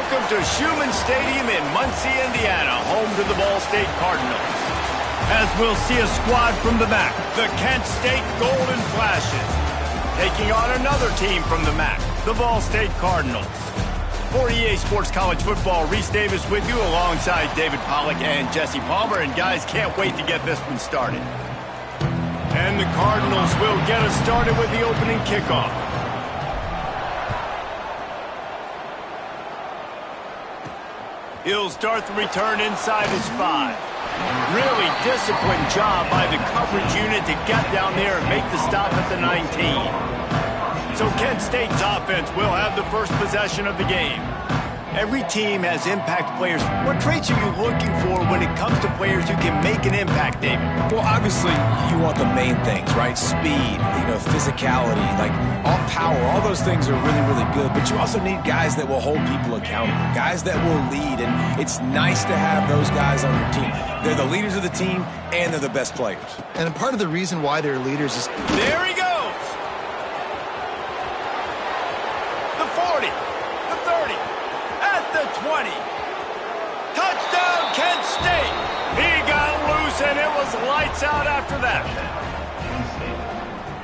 Welcome to Schumann Stadium in Muncie, Indiana, home to the Ball State Cardinals. As we'll see a squad from the MAC, the Kent State Golden Flashes, taking on another team from the MAC, the Ball State Cardinals. For EA Sports College Football, Reese Davis with you alongside David Pollack and Jesse Palmer. And guys, can't wait to get this one started. And the Cardinals will get us started with the opening kickoff. He'll start the return inside his 5. Really disciplined job by the coverage unit to get down there and make the stop at the 19. So Kent State's offense will have the first possession of the game. Every team has impact players. What traits are you looking for when it comes to players who can make an impact, David? Well, obviously, you want the main things, right? Speed, physicality, like all power, all those things are really, really good. But you also need guys that will hold people accountable, guys that will lead. And it's nice to have those guys on your team. They're the leaders of the team, and they're the best players. And part of the reason why they're leaders is... There he goes! The 40, the 30, at the 20. Touchdown, Kent State! He got loose, and it was lights out after that.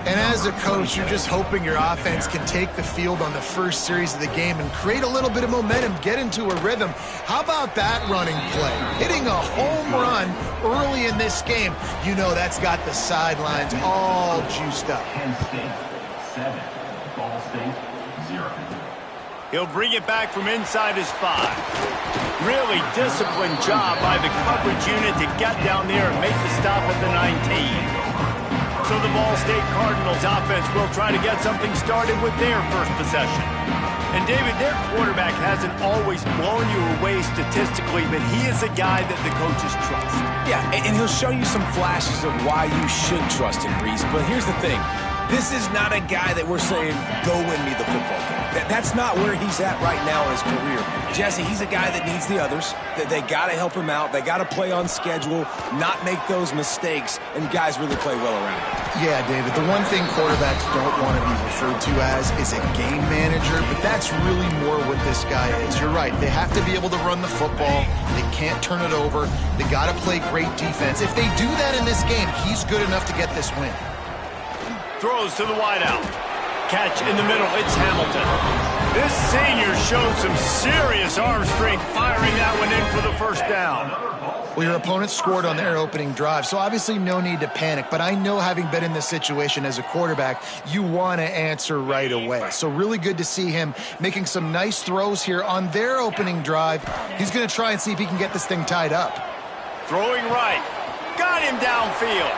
And as a coach, you're just hoping your offense can take the field on the first series of the game and create a little bit of momentum, get into a rhythm. How about that running play? Hitting a home run early in this game. You know that's got the sidelines all juiced up. Kent State 7, Ball State 0. He'll bring it back from inside his 5. Really disciplined job by the coverage unit to get down there and make the stop at the 19. So the Ball State Cardinals offense will try to get something started with their first possession. And David, their quarterback hasn't always blown you away statistically, but he is a guy that the coaches trust. Yeah, and he'll show you some flashes of why you should trust him, Reese. But here's the thing. This is not a guy that we're saying, go win me the football game. That's not where he's at right now in his career. Jesse, he's a guy that needs the others. That they got to help him out. They got to play on schedule, not make those mistakes, and guys really play well around him. Yeah, David, the one thing quarterbacks don't want to be referred to as is a game manager, but that's really more what this guy is. You're right. They have to be able to run the football. They can't turn it over. They got to play great defense. If they do that in this game, he's good enough to get this win. Throws to the wideout. Catch in the middle. It's Hamilton. This senior shows some serious arm strength, firing that one in for the first down. Well, your opponent scored on their opening drive, so obviously no need to panic. But I know, having been in this situation as a quarterback, you want to answer right away. So really good to see him making some nice throws here on their opening drive. He's going to try and see if he can get this thing tied up. Throwing right. Got him downfield.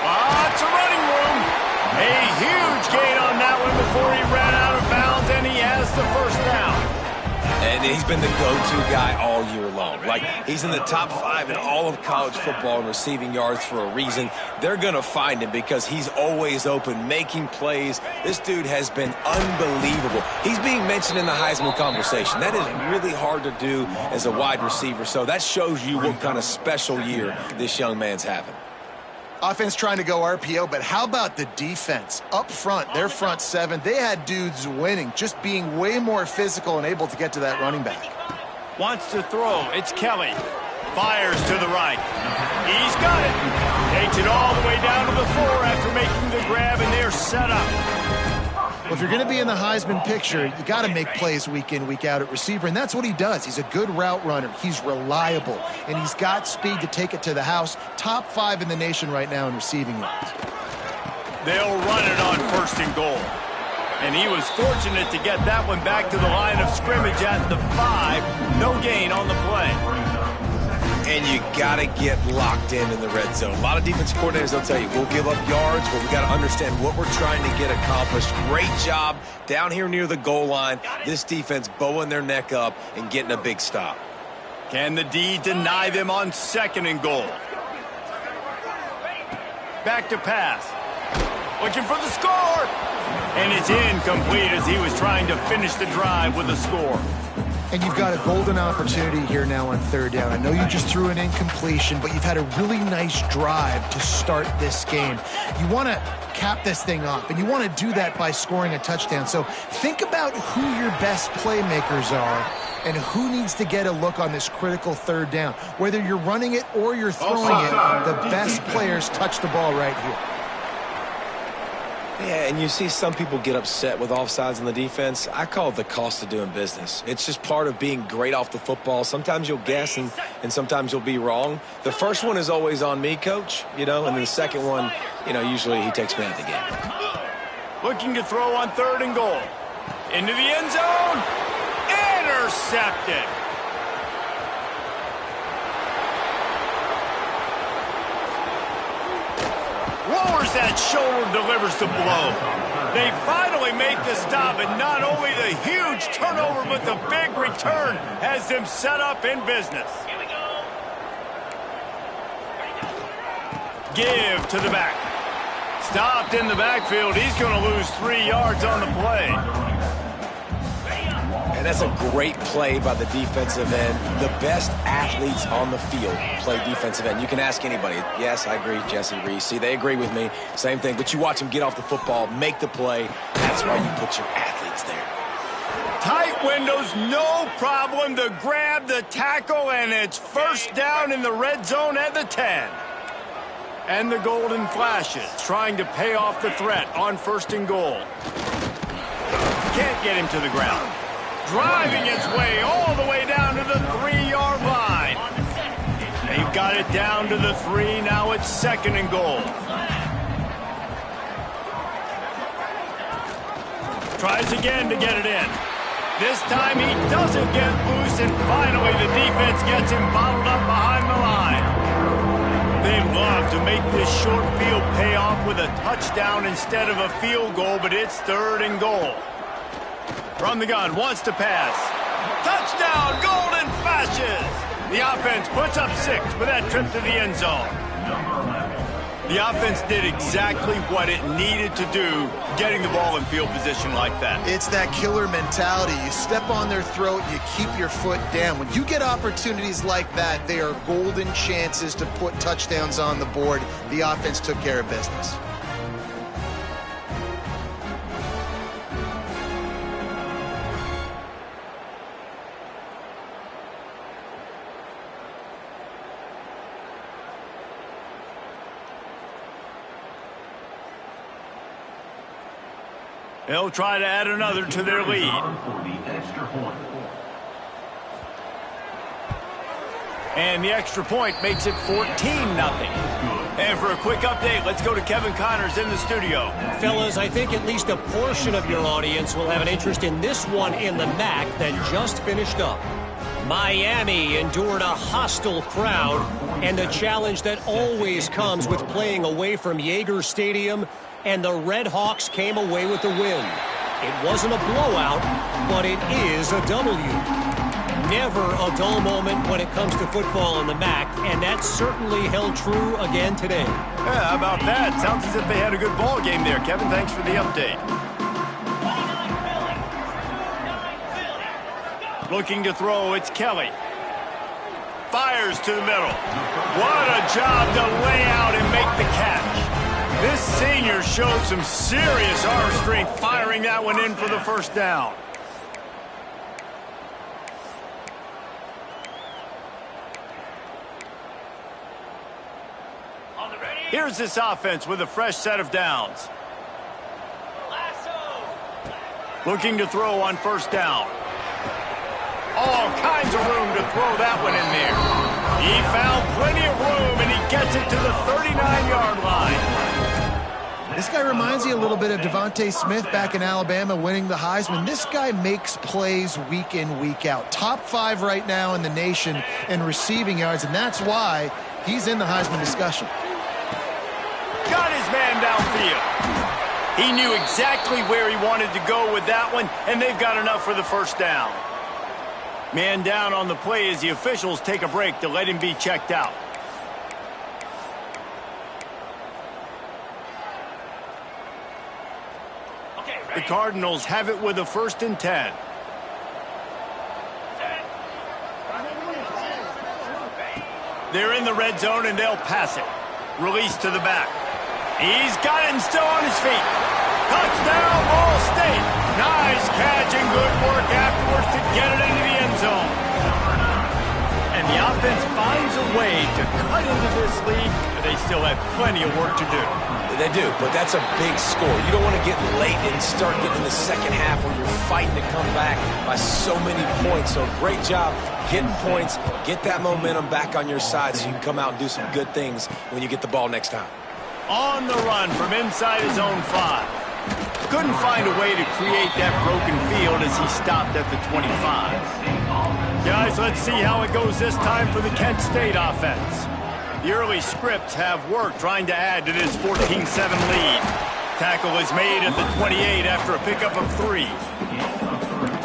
Lots of running room. A huge gain on that one before he ran out of bounds, and he has the first down. And he's been the go-to guy all year long. Like, he's in the top 5 in all of college football in receiving yards for a reason. They're going to find him because he's always open, making plays. This dude has been unbelievable. He's being mentioned in the Heisman conversation. That is really hard to do as a wide receiver, so that shows you what kind of special year this young man's having. Offense trying to go RPO, but how about the defense? Up front, their front 7, they had dudes winning, just being way more physical and able to get to that running back. Wants to throw. It's Kelly. Fires to the right. He's got it. Takes it all the way down to the 4 after making the grab, and they're set up. Well, if you're going to be in the Heisman picture, you got to make plays week in, week out at receiver, and that's what he does. He's a good route runner. He's reliable, and he's got speed to take it to the house. Top 5 in the nation right now in receiving yards. They'll run it on 1st and goal. And he was fortunate to get that one back to the line of scrimmage at the 5. No gain on the play. And you got to get locked in the red zone. A lot of defensive coordinators, they'll tell you, we'll give up yards, but we got to understand what we're trying to get accomplished. Great job down here near the goal line. This defense bowing their neck up and getting a big stop. Can the D deny them on 2nd and goal? Back to pass. Looking for the score. And it's incomplete as he was trying to finish the drive with a score. And you've got a golden opportunity here now on third down. I know you just threw an incompletion, but you've had a really nice drive to start this game. You want to cap this thing off, and you want to do that by scoring a touchdown. So think about who your best playmakers are and who needs to get a look on this critical third down. Whether you're running it or you're throwing it, the best players touch the ball right here. Yeah, and you see some people get upset with offsides on the defense. I call it the cost of doing business. It's just part of being great off the football. Sometimes you'll guess and sometimes you'll be wrong. The first one is always on me, Coach, and then the second one, usually he takes me out of the game. Looking to throw on 3rd and goal. Into the end zone. Intercepted. Lowers that shoulder, delivers the blow. They finally make the stop, and not only the huge turnover, but the big return has them set up in business. Give to the back. Stopped in the backfield. He's going to lose 3 yards on the play. And that's a great play by the defensive end. The best athletes on the field play defensive end. You can ask anybody. Yes, I agree, Jesse Reese. See, they agree with me. Same thing. But you watch them get off the football, make the play. That's why you put your athletes there. Tight windows, no problem to grab the tackle, and it's first down in the red zone at the 10. And the golden flashes, trying to pay off the threat on 1st and goal. Can't get him to the ground. Driving its way all the way down to the 3-yard line. They've got it down to the 3. Now it's 2nd and goal. Tries again to get it in. This time he doesn't get loose, and finally the defense gets him bottled up behind the line. They love to make this short field pay off with a touchdown instead of a field goal, but it's 3rd and goal. From the gun, wants to pass. Touchdown, golden flashes. The offense puts up 6 with that trip to the end zone. The offense did exactly what it needed to do, getting the ball in field position like that. It's that killer mentality. You step on their throat, you keep your foot down. When you get opportunities like that, they are golden chances to put touchdowns on the board. The offense took care of business. They'll try to add another to their lead. And the extra point makes it 14-0. And for a quick update, let's go to Kevin Connors in the studio. Fellas, I think at least a portion of your audience will have an interest in this one in the MAC that just finished up. Miami endured a hostile crowd and the challenge that always comes with playing away from Yager Stadium, and the Red Hawks came away with the win. It wasn't a blowout, but it is a W. Never a dull moment when it comes to football in the MAC, and that certainly held true again today. Yeah, how about that? Sounds as if they had a good ball game there. Kevin, thanks for the update. Looking to throw, it's Kelly. Fires to the middle. What a job to lay out and make the catch. This senior showed some serious arm strength firing that one in for the first down. Here's this offense with a fresh set of downs. Looking to throw on first down. All kinds of room to throw that one in there. He found plenty of room, and he gets it to the 39-yard line. This guy reminds you a little bit of Devontae Smith back in Alabama winning the Heisman. This guy makes plays week in, week out. Top 5 right now in the nation in receiving yards, and that's why he's in the Heisman discussion. Got his man downfield. He knew exactly where he wanted to go with that one, and they've got enough for the first down. Man down on the play as the officials take a break to let him be checked out. The Cardinals have it with a 1st and 10. They're in the red zone, and they'll pass it. Release to the back. He's got it and still on his feet. Touchdown, Ball State. Nice catch and good work afterwards to get it into the end zone. And the offense finds a way to cut into this lead, but they still have plenty of work to do. They do, but that's a big score. You don't want to get late and start getting in the second half where you're fighting to come back by so many points. So great job getting points, get that momentum back on your side so you can come out and do some good things when you get the ball next time. On the run from inside his own 5. Couldn't find a way to create that broken field as he stopped at the 25. Guys, let's see how it goes this time for the Kent State offense. The early scripts have worked trying to add to this 14-7 lead. Tackle is made at the 28 after a pickup of 3.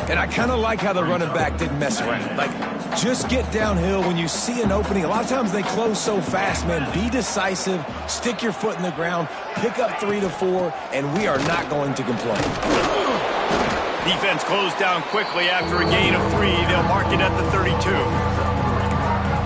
And I kind of like how the running back didn't mess around. Like, just get downhill when you see an opening. A lot of times they close so fast, man. Be decisive, stick your foot in the ground, pick up 3 to 4, and we are not going to complain. Defense closed down quickly after a gain of 3. They'll mark it at the 32.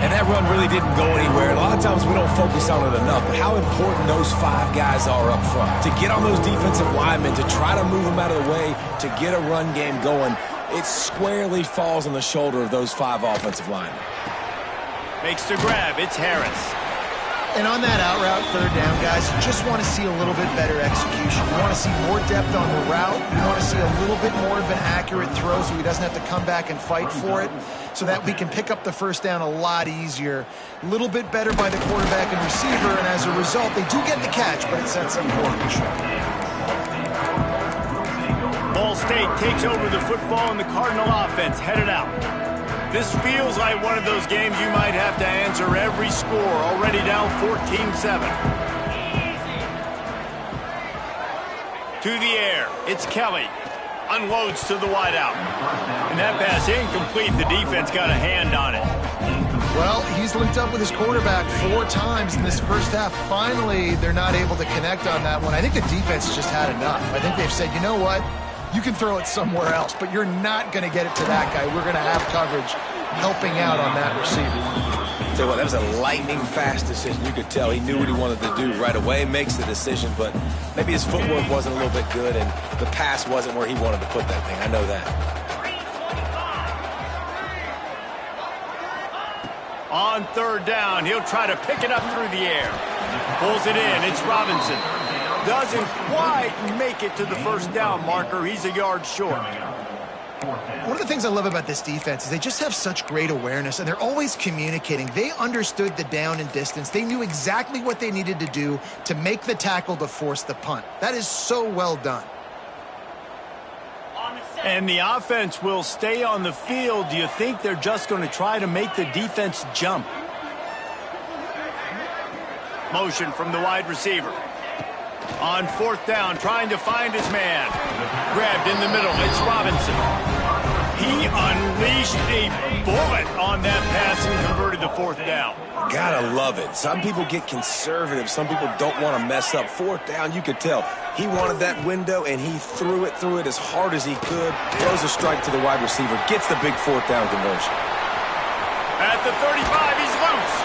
And that run really didn't go anywhere. A lot of times we don't focus on it enough, but how important those 5 guys are up front. To get on those defensive linemen, to try to move them out of the way, to get a run game going, it squarely falls on the shoulder of those 5 offensive linemen. Makes the grab. It's Harris. And on that out route, third down, guys, you just want to see a little bit better execution. You want to see more depth on the route. You want to see a little bit more of an accurate throw so he doesn't have to come back and fight for it, so that we can pick up the first down a lot easier. A little bit better by the quarterback and receiver, and as a result, they do get the catch, but it sets up forward. Ball State takes over the football, and the Cardinal offense headed out. This feels like one of those games you might have to answer every score, already down 14-7. To the air, it's Kelly. Unloads to the wideout. And that pass incomplete. The defense got a hand on it. Well, he's linked up with his quarterback 4 times in this first half. Finally, they're not able to connect on that one. I think the defense just had enough. I think they've said, you know what? You can throw it somewhere else, but you're not going to get it to that guy. We're going to have coverage helping out on that receiver. Tell you what, that was a lightning-fast decision. You could tell he knew what he wanted to do right away, makes the decision, but maybe his footwork wasn't a little bit good, and the pass wasn't where he wanted to put that thing. I know that. On third down, he'll try to pick it up through the air. Pulls it in. It's Robinson. Doesn't quite make it to the first down marker. He's a yard short. One of the things I love about this defense is they just have such great awareness, and they're always communicating. They understood the down and distance. They knew exactly what they needed to do to make the tackle to force the punt. That is so well done. And the offense will stay on the field. Do you think they're just going to try to make the defense jump? Motion from the wide receiver. On fourth down, trying to find his man. Grabbed in the middle. It's Robinson. He unleashed a bullet on that pass and converted the fourth down. Gotta love it. Some people get conservative. Some people don't want to mess up. Fourth down, you could tell. He wanted that window, and he threw it as hard as he could. Throws a strike to the wide receiver. Gets the big fourth down conversion. At the 35, he's loose.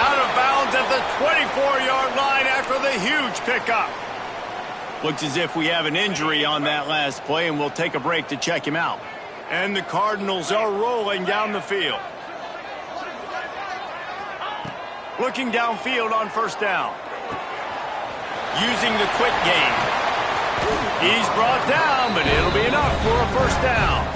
Out of bounds at the 24-yard line after the huge pickup. Looks as if we have an injury on that last play, and we'll take a break to check him out. And the Cardinals are rolling down the field. Looking downfield on first down. Using the quick game. He's brought down, but it'll be enough for a first down.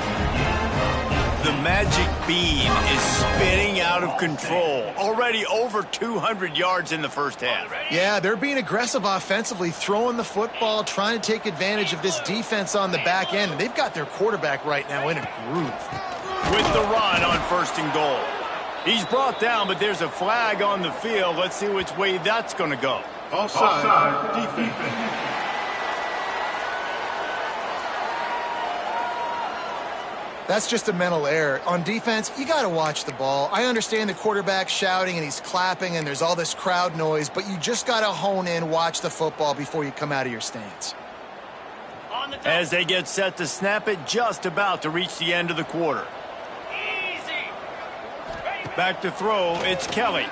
The magic beam is spinning out of control. Already over 200 yards in the first half. Yeah, they're being aggressive offensively, throwing the football, trying to take advantage of this defense on the back end. And they've got their quarterback right now in a groove. With the run on first and goal. He's brought down, but there's a flag on the field. Let's see which way that's going to go. Offside, defense. That's just a mental error. On defense, you got to watch the ball. I understand the quarterback shouting and he's clapping and there's all this crowd noise, but you just got to hone in, watch the football before you come out of your stance. As they get set to snap it, just about to reach the end of the quarter. Back to throw, it's Kelly.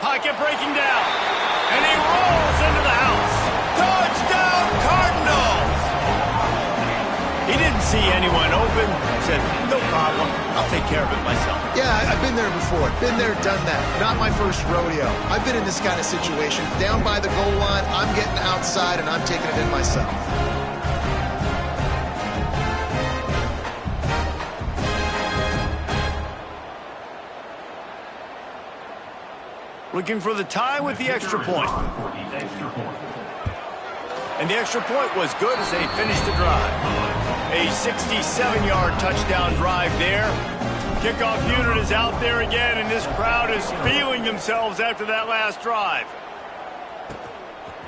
Pocket breaking down. And he rolls into the house. Touchdown, Cardinals! He didn't see anyone open. Said, no problem. I'll take care of it myself. Yeah, I've been there before. Been there, done that. Not my first rodeo. I've been in this kind of situation. Down by the goal line, I'm getting outside, and I'm taking it in myself. Looking for the tie with the extra point. And the extra point was good as they finished the drive. A 67-yard touchdown drive there. Kickoff unit is out there again, and this crowd is feeling themselves after that last drive.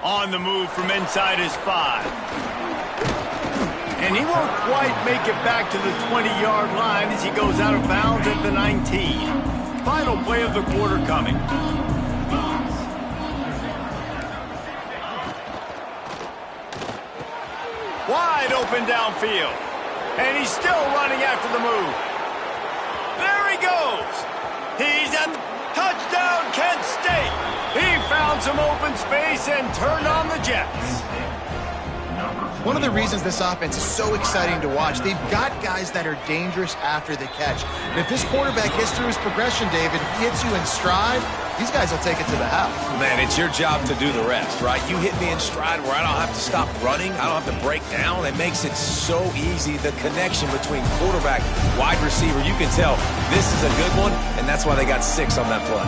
On the move from inside his 5. And he won't quite make it back to the 20-yard line as he goes out of bounds at the 19. Final play of the quarter coming. Wide open downfield. And he's still running after the move. There he goes. He's at the touchdown, Kent State. He found some open space and turned on the Jets. One of the reasons this offense is so exciting to watch, they've got guys that are dangerous after the catch. And if this quarterback gets through his progression, David, gets you in stride, these guys will take it to the house. Man, it's your job to do the rest, right? You hit me in stride where I don't have to stop running. I don't have to break down. It makes it so easy. The connection between quarterback, wide receiver, you can tell this is a good one, and that's why they got 6 on that play.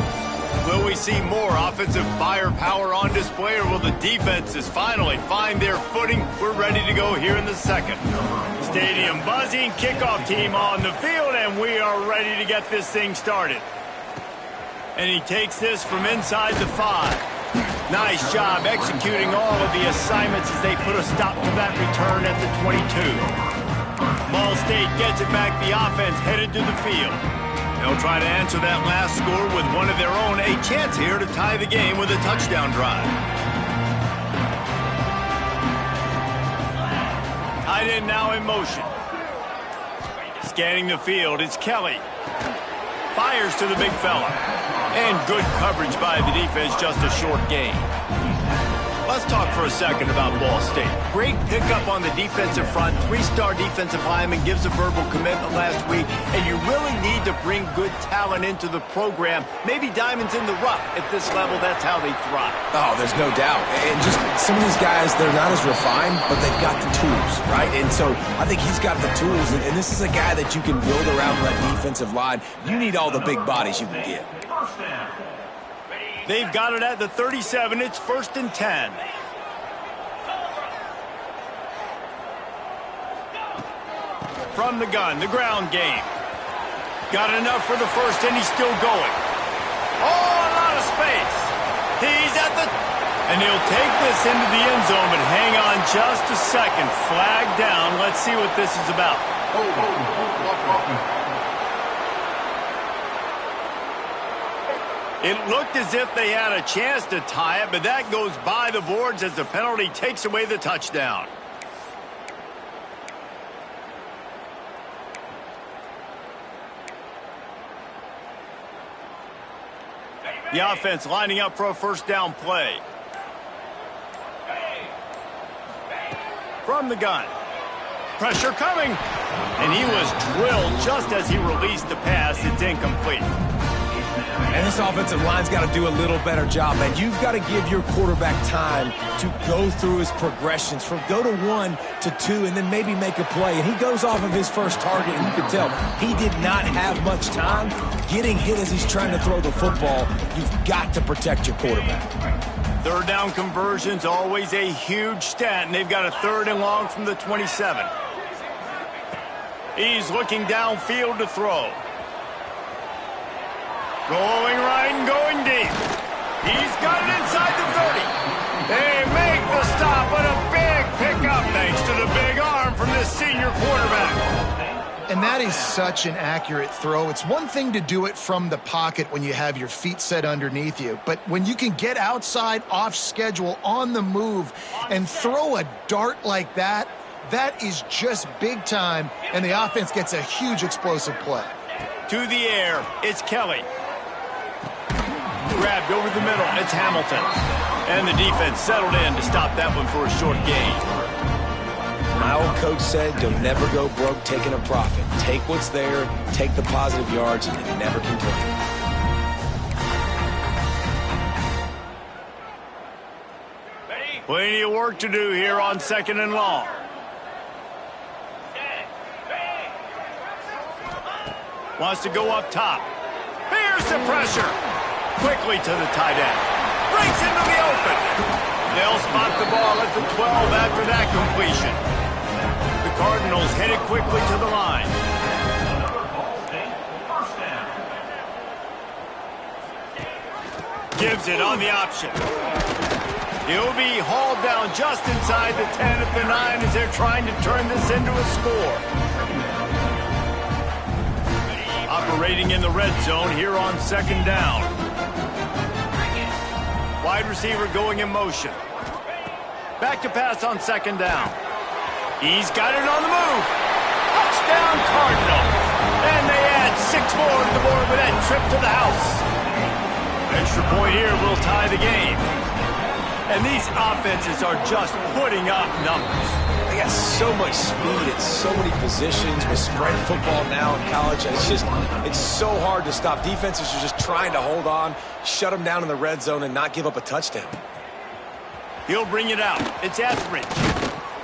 Will we see more offensive firepower on display, or will the defenses finally find their footing? We're ready to go here in the second. Stadium buzzing, kickoff team on the field, and we are ready to get this thing started. And he takes this from inside the 5. Nice job executing all of the assignments as they put a stop to that return at the 22. Ball State gets it back, the offense headed to the field. They'll try to answer that last score with one of their own. A chance here to tie the game with a touchdown drive. Tight end now in motion. Scanning the field, it's Kelly. Fires to the big fella. And good coverage by the defense, just a short gain. Let's talk for a second about Ball State. Great pickup on the defensive front. 3-star defensive lineman gives a verbal commitment last week, and you really need to bring good talent into the program. Maybe diamonds in the rough. At this level, that's how they thrive. Oh, there's no doubt. And just some of these guys, they're not as refined, but they've got the tools, right? And so I think he's got the tools, and this is a guy that you can build around that defensive line. You need all the big bodies you can get. They've got it at the 37. It's 1st and 10. From the gun, the ground game. Got enough for the first, and he's still going. Oh, a lot of space. He's at the... And he'll take this into the end zone, but hang on just a second. Flag down. Let's see what this is about. It looked as if they had a chance to tie it, but that goes by the boards as the penalty takes away the touchdown. The offense lining up for a first down play. From the gun. Pressure coming. And he was drilled just as he released the pass. It's incomplete. And this offensive line's got to do a little better job, man. You've got to give your quarterback time to go through his progressions from go to 1 to 2 and then maybe make a play. And he goes off of his first target, and you can tell he did not have much time getting hit as he's trying to throw the football. You've got to protect your quarterback. Third down conversion's always a huge stat, and they've got a 3rd and long from the 27. He's looking downfield to throw. Going right and going deep. He's got it inside the 30. They make the stop, but a big pickup thanks to the big arm from this senior quarterback. And that is such an accurate throw. It's one thing to do it from the pocket when you have your feet set underneath you, but when you can get outside, off schedule, on the move, and throw a dart like that, that is just big time, and the offense gets a huge explosive play. To the air, it's Kelly. grabbed over the middle. It's Hamilton. And the defense settled in to stop that one for a short gain. My old coach said, you'll never go broke taking a profit. Take what's there, take the positive yards, and never complain. Plenty of work to do here on 2nd and long. Wants to go up top. Here's the pressure. Quickly to the tight end. Breaks into the open. They'll spot the ball at the 12 after that completion. The Cardinals headed quickly to the line. Gives it on the option. He'll be hauled down just inside the 10 at the 9 as they're trying to turn this into a score. Operating in the red zone here on 2nd down. Wide receiver going in motion. Back to pass on 2nd down. He's got it on the move. Touchdown Cardinals. And they add 6 more to the board with that trip to the house. Extra point here will tie the game. And these offenses are just putting up numbers. They got so much speed at so many positions with spread football now in college. It's so hard to stop. Defenses are just trying to hold on, shut them down in the red zone, and not give up a touchdown. He'll bring it out. It's Etheridge.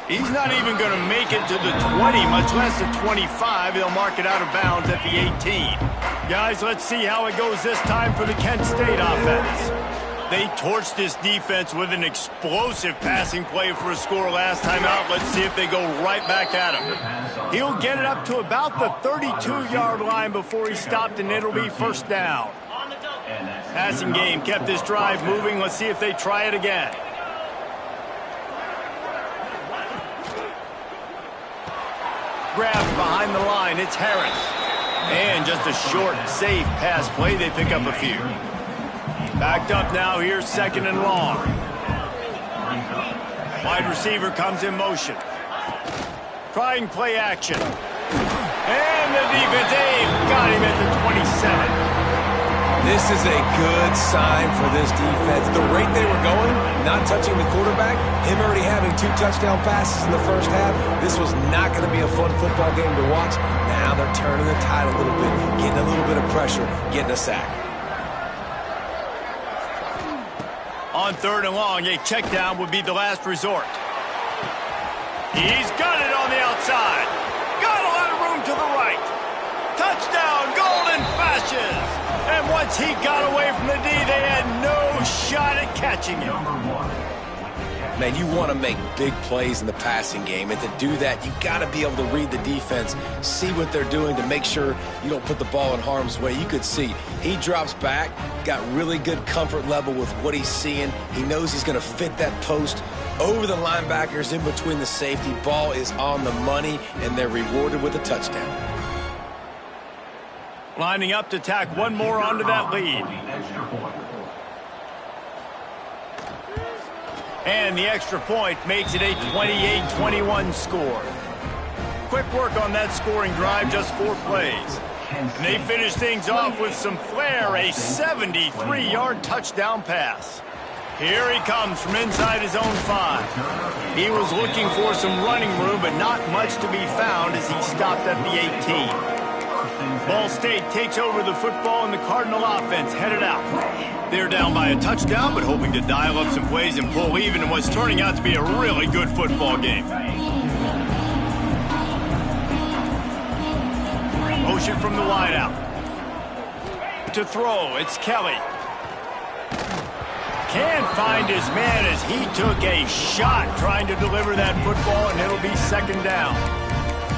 He's not even going to make it to the 20, much less the 25. They'll mark it out of bounds at the 18. Guys, let's see how it goes this time for the Kent State offense. They torched this defense with an explosive passing play for a score last time out. Let's see if they go right back at him. He'll get it up to about the 32-yard line before he stopped, and it'll be 1st down. Passing game kept this drive moving. Let's see if they try it again. Grabbed behind the line. It's Harris. And just a short, safe pass play. They pick up a few. Backed up now, here's 2nd and long. Wide receiver comes in motion. Trying play action. And the defense, got him at the 27. This is a good sign for this defense. The rate they were going, not touching the quarterback, him already having 2 touchdown passes in the first half, this was not going to be a fun football game to watch. Now they're turning the tide a little bit, getting a little bit of pressure, getting a sack. On 3rd and long, a check down would be the last resort. He's got it on the outside. Got a lot of room to the right. Touchdown, Golden Flashes. And once he got away from the D, they had no shot at catching him. Man, you want to make big plays in the passing game, and to do that, you got to be able to read the defense, see what they're doing to make sure you don't put the ball in harm's way. You could see he drops back, got really good comfort level with what he's seeing. He knows he's going to fit that post over the linebackers in between the safety. Ball is on the money, and they're rewarded with a touchdown. Lining up to tack one more onto that lead. And the extra point makes it a 28-21 score. Quick work on that scoring drive, just 4 plays. And they finish things off with some flair, a 73-yard touchdown pass. Here he comes from inside his own 5. He was looking for some running room, but not much to be found as he stopped at the 18. Ball State takes over the football, and the Cardinal offense headed out. They're down by a touchdown, but hoping to dial up some plays and pull even in what's turning out to be a really good football game. Motion from the wideout. To throw, it's Kelly. Can't find his man as he took a shot trying to deliver that football, and it'll be 2nd down.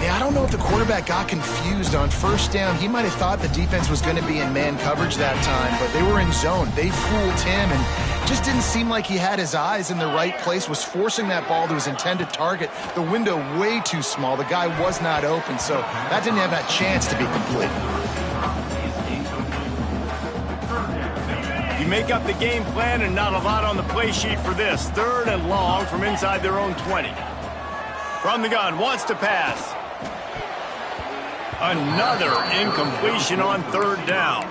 Yeah, I don't know if the quarterback got confused on 1st down. He might have thought the defense was going to be in man coverage that time, but they were in zone. They fooled him and just didn't seem like he had his eyes in the right place, was forcing that ball to his intended target. The window way too small. The guy was not open, so that didn't have that chance to be complete. You make up the game plan and not a lot on the play sheet for this. 3rd and long from inside their own 20. From the gun, wants to pass. Another incompletion on 3rd down.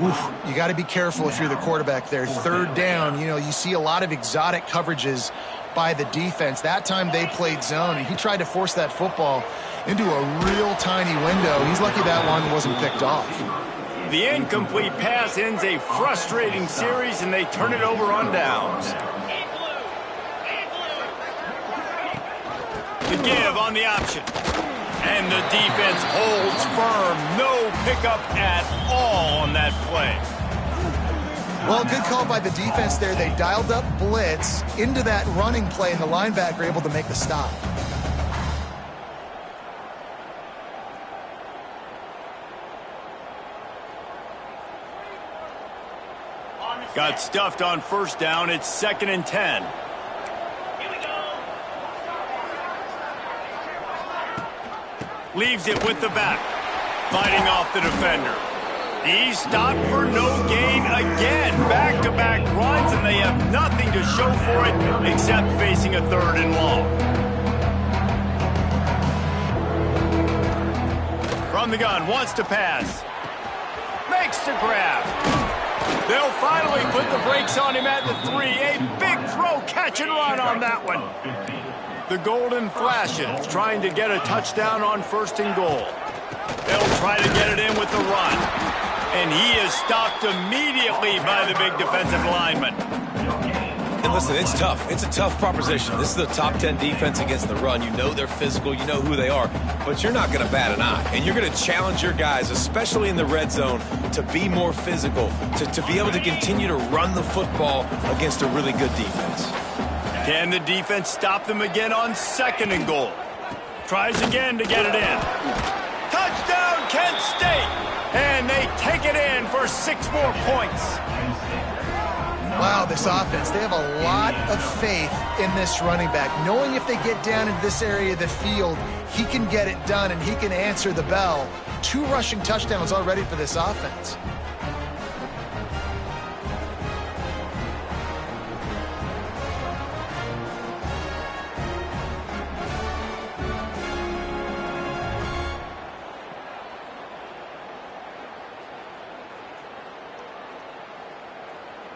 Oof, you got to be careful if you're the quarterback there. Third down, you see a lot of exotic coverages by the defense. That time they played zone, and he tried to force that football into a real tiny window. He's lucky that one wasn't picked off. The incomplete pass ends a frustrating series, and they turn it over on downs. The give on the option. And the defense holds firm. No pickup at all on that play. Well, good call by the defense there. They dialed up blitz into that running play, and the linebacker able to make the stop. Got stuffed on first down. It's 2nd and 10. Leaves it with the back. Fighting off the defender. He's stopped for no gain again. Back-to-back runs, and they have nothing to show for it except facing a 3rd and long. From the gun, wants to pass. Makes the grab. They'll finally put the brakes on him at the 3. A big throw, catch and run on that one. The Golden Flashes trying to get a touchdown on 1st and goal. They'll try to get it in with the run. And he is stopped immediately by the big defensive lineman. And listen, it's tough. It's a tough proposition. This is the top 10 defense against the run. You know they're physical. You know who they are. But you're not going to bat an eye. And you're going to challenge your guys, especially in the red zone, to be more physical, to be able to continue to run the football against a really good defense. Can the defense stop them again on 2nd and goal? Tries again to get it in. Touchdown, Kent State! And they take it in for 6 more points. Wow, this offense, they have a lot of faith in this running back, knowing if they get down into this area of the field, he can get it done and he can answer the bell. 2 rushing touchdowns already for this offense.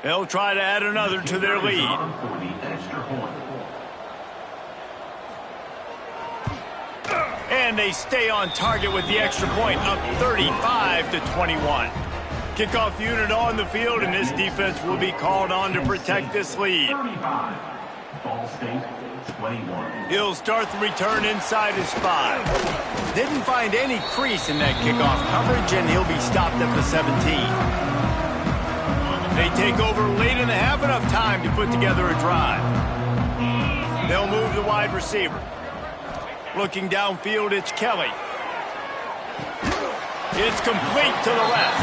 They'll try to add another to their lead. And they stay on target with the extra point, up 35-21. Kickoff unit on the field, and this defense will be called on to protect this lead. Ball State, 21. He'll start the return inside his 5. Didn't find any crease in that kickoff coverage, and he'll be stopped at the 17. They take over late in the half, enough time to put together a drive. They'll move the wide receiver. Looking downfield, it's Kelly. It's complete to the left.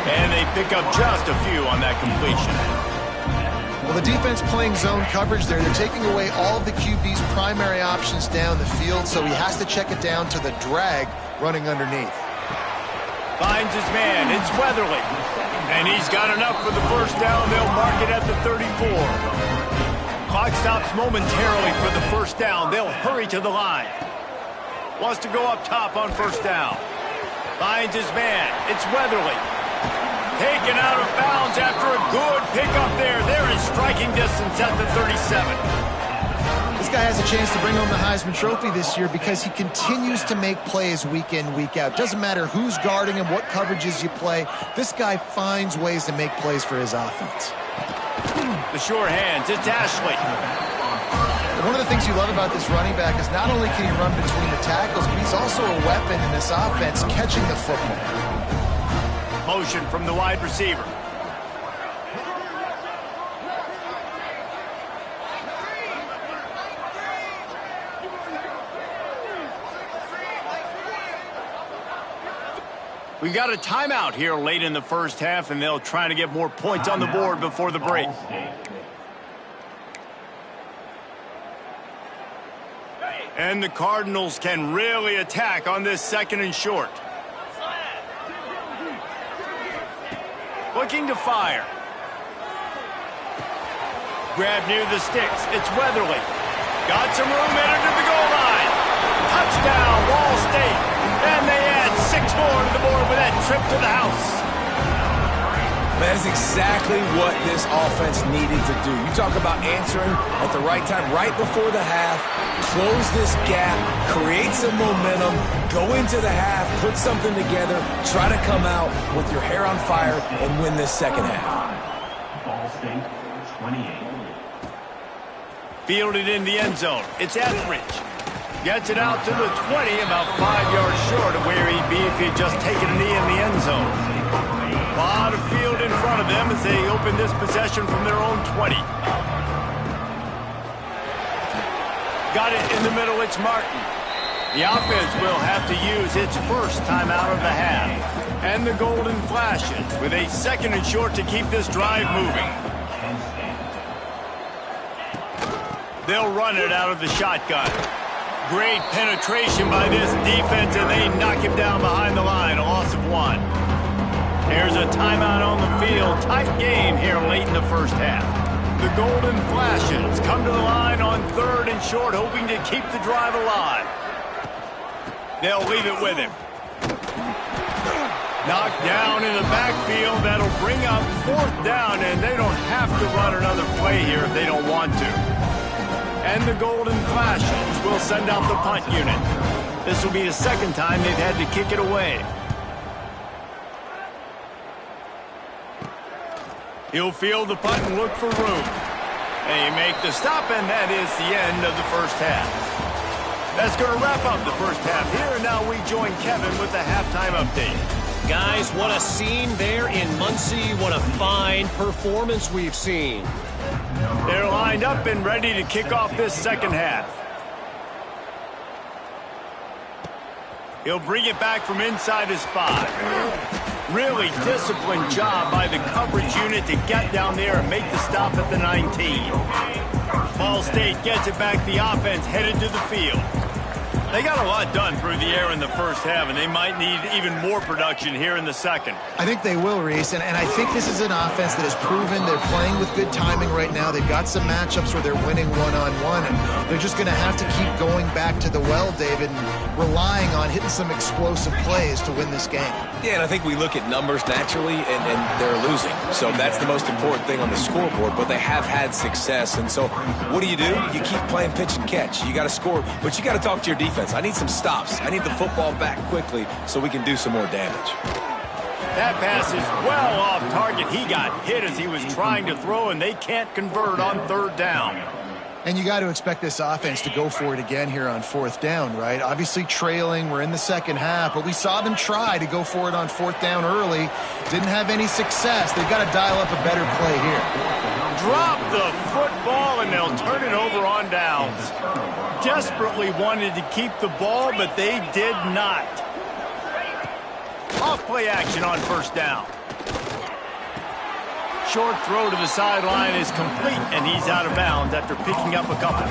And they pick up just a few on that completion. Well, the defense playing zone coverage there. They're taking away all of the QB's primary options down the field, so he has to check it down to the drag running underneath. Finds his man. It's Weatherly. And he's got enough for the first down. They'll mark it at the 34. Clock stops momentarily for the first down. They'll hurry to the line. Wants to go up top on first down. Finds his man. It's Weatherly. Taken out of bounds after a good pickup there. They're in striking distance at the 37. This guy has a chance to bring home the Heisman Trophy this year because he continues to make plays week in, week out. Doesn't matter who's guarding him, what coverages you play. This guy finds ways to make plays for his offense. The sure hands, it's Ashley. One of the things you love about this running back is not only can he run between the tackles, but he's also a weapon in this offense catching the football. Motion from the wide receiver. We got a timeout here late in the first half, and they'll try to get more points on the board before the break. And the Cardinals can really attack on this 2nd and short. Looking to fire. Grab near the sticks. It's Weatherly. Got some room, headed to the goal line. Touchdown, Ball State. And they add 6 more to the board with that trip to the house. That is exactly what this offense needed to do. You talk about answering at the right time, right before the half, close this gap, create some momentum, go into the half, put something together, try to come out with your hair on fire and win this second half. Ball State, 28. Fielded in the end zone. It's Etheridge. Gets it out to the 20, about 5 yards short of where he'd be if he'd just taken a knee in the end zone. A lot of field in front of them as they open this possession from their own 20. Got it in the middle, it's Martin. The offense will have to use its first time out of the half. And the Golden Flashes with a 2nd and short to keep this drive moving. They'll run it out of the shotgun. Great penetration by this defense, and they knock him down behind the line, a loss of 1. There's a timeout on the field. Tight game here late in the first half. The Golden Flashes come to the line on 3rd and short, hoping to keep the drive alive. They'll leave it with him. Knocked down in the backfield. That'll bring up 4th down, and they don't have to run another play here if they don't want to. And the Golden Flashes will send out the punt unit. This will be the 2nd time they've had to kick it away. He'll field the punt and look for room. They make the stop, and that is the end of the first half. That's going to wrap up the first half here, and now we join Kevin with the halftime update. Guys, what a scene there in Muncie. What a fine performance we've seen. They're lined up and ready to kick off this second half. He'll bring it back from inside his 5. Really disciplined job by the coverage unit to get down there and make the stop at the 19. Ball State gets it back. The offense headed to the field. They got a lot done through the air in the first half, and they might need even more production here in the second. I think they will, Reese, and I think this is an offense that has proven they're playing with good timing right now. They've got some matchups where they're winning one-on-one, and they're just going to have to keep going back to the well, David, and relying on hitting some explosive plays to win this game. Yeah, and I think we look at numbers naturally, and they're losing. So that's the most important thing on the scoreboard, but they have had success. And so what do? You keep playing pitch and catch. You got to score, but you got to talk to your defense. I need some stops. I need the football back quickly so we can do some more damage. That pass is well off target. He got hit as he was trying to throw, and they can't convert on 3rd down. And you got to expect this offense to go for it again here on 4th down, right? Obviously trailing, we're in the second half, but we saw them try to go for it on 4th down early. Didn't have any success. They've got to dial up a better play here. Drop the football, and they'll turn it over on downs. Desperately wanted to keep the ball, but they did not. Off play action on 1st down. Short throw to the sideline is complete, and he's out of bounds after picking up a couple.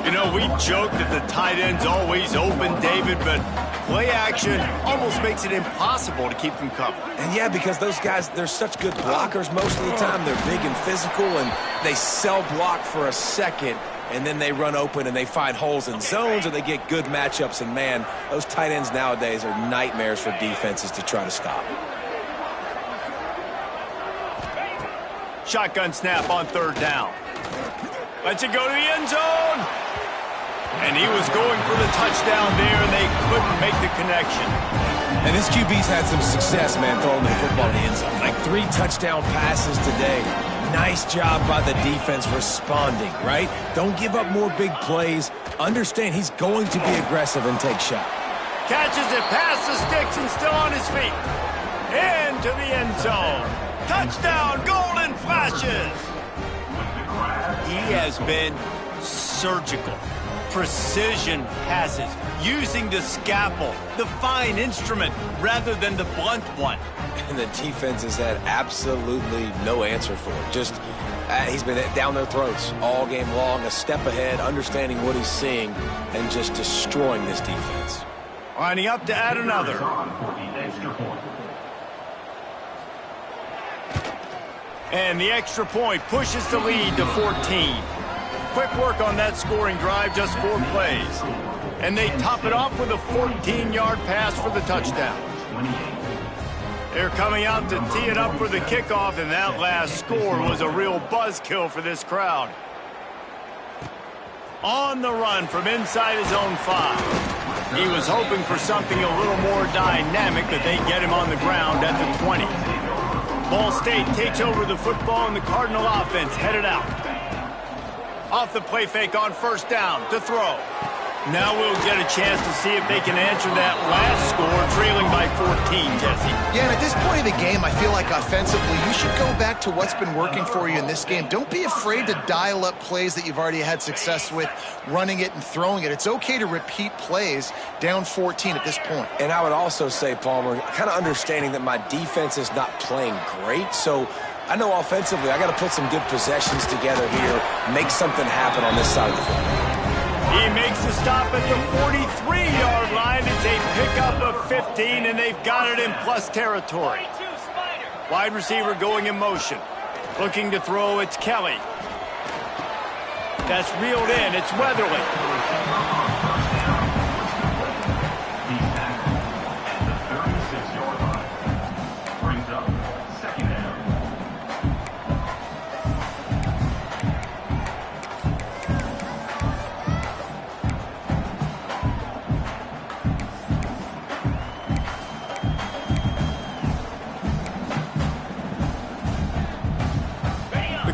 You know, we joke that the tight end's always open, David, but play action almost makes it impossible to keep them covered. And yeah, because those guys, they're such good blockers most of the time. They're big and physical, and they sell block for a second, and then they run open and they find holes in zones, or they get good matchups. And man, those tight ends nowadays are nightmares for defenses to try to stop. Shotgun snap on 3rd down. Lets it go to the end zone. And he was going for the touchdown there, and they couldn't make the connection. And this QB's had some success, man, throwing the football in the end zone. Like 3 touchdown passes today. Nice job by the defense responding, right? Don't give up more big plays. Understand he's going to be aggressive and take shots. Catches it past the sticks and still on his feet. Into the end zone. Touchdown, Golden Flashes. He has been surgical. Precision passes, using the scalpel, the fine instrument, rather than the blunt one. And the defense has had absolutely no answer for it. Just, he's been down their throats all game long, a step ahead, understanding what he's seeing, and just destroying this defense. Lining up to add another. And the extra point pushes the lead to 14. Quick work on that scoring drive, just 4 plays. And they top it off with a 14-yard pass for the touchdown. They're coming out to tee it up for the kickoff, and that last score was a real buzzkill for this crowd. On the run from inside his own 5. He was hoping for something a little more dynamic, but they get him on the ground at the 20. Ball State takes over the football, and the Cardinal offense headed out. Off the play fake on first down to throw. Now we'll get a chance to see if they can answer that last score, trailing by 14, Jesse. Yeah, and at this point of the game, I feel like offensively, you should go back to what's been working for you in this game. Don't be afraid to dial up plays that you've already had success with, running it and throwing it. It's okay to repeat plays down 14 at this point. And I would also say, Palmer, kind of understanding that my defense is not playing great, so I know offensively I got to put some good possessions together here, make something happen on this side of the football. He makes the stop at the 43-yard line. It's a pickup of 15, and they've got it in plus territory. Wide receiver going in motion. Looking to throw, it's Kelly. That's reeled in, it's Weatherly.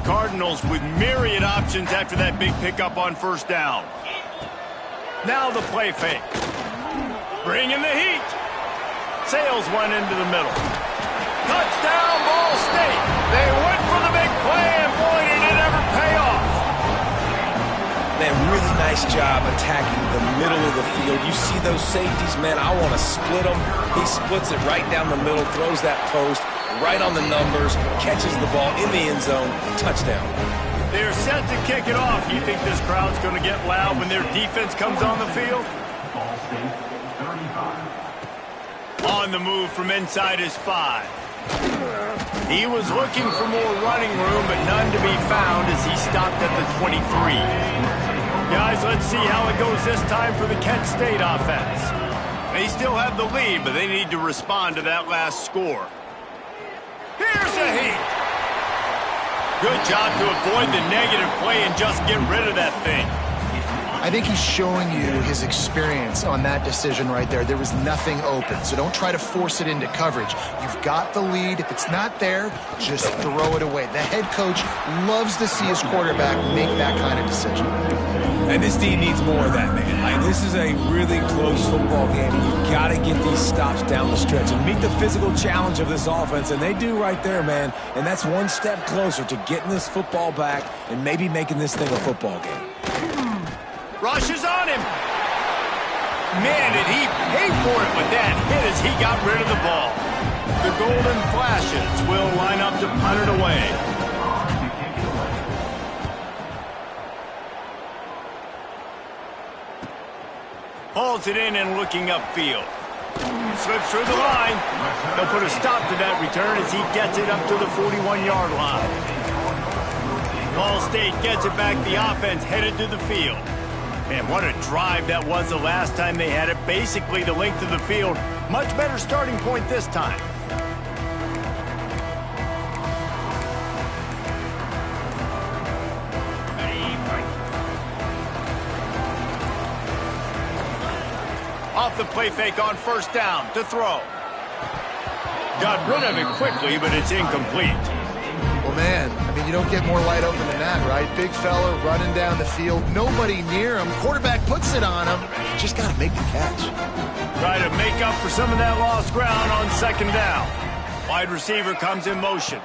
Cardinals with myriad options after that big pickup on first down. Now the play fake. Bringing the heat. Sails one into the middle. Touchdown, Ball State. They went for the big play, and boy, did it ever pay off. Man, really nice job attacking the middle of the field. You see those safeties, man, I want to split them. He splits it right down the middle, throws that post, right on the numbers, catches the ball in the end zone, touchdown. They're set to kick it off. You think this crowd's going to get loud when their defense comes on the field? Ball State, 35. On the move from inside his 5. He was looking for more running room, but none to be found as he stopped at the 23. Guys, let's see how it goes this time for the Kent State offense. They still have the lead, but they need to respond to that last score. Here's a heat. Good job to avoid the negative play and just get rid of that thing. I think he's showing you his experience on that decision right there. There was nothing open, so don't try to force it into coverage. You've got the lead. If it's not there, just throw it away. The head coach loves to see his quarterback make that kind of decision. And this team needs more of that, man. Like, this is a really close football game, and you've got to get these stops down the stretch and meet the physical challenge of this offense, and they do right there, man. And that's one step closer to getting this football back and maybe making this thing a football game. Rushes on him. Man, did he pay for it with that hit as he got rid of the ball. The Golden Flashes will line up to punt it away. Hauls it in and looking upfield. Slips through the line. They'll put a stop to that return as he gets it up to the 41-yard line. Ball State gets it back. The offense headed to the field. Man, what a drive that was the last time they had it. Basically the length of the field. Much better starting point this time. Off the play fake on first down to throw. Got rid of it quickly, but it's incomplete. Well, man, I mean, you don't get more wide open than that, right? Big fella running down the field, nobody near him. Quarterback puts it on him. Just got to make the catch. Try to make up for some of that lost ground on second down. Wide receiver comes in motion.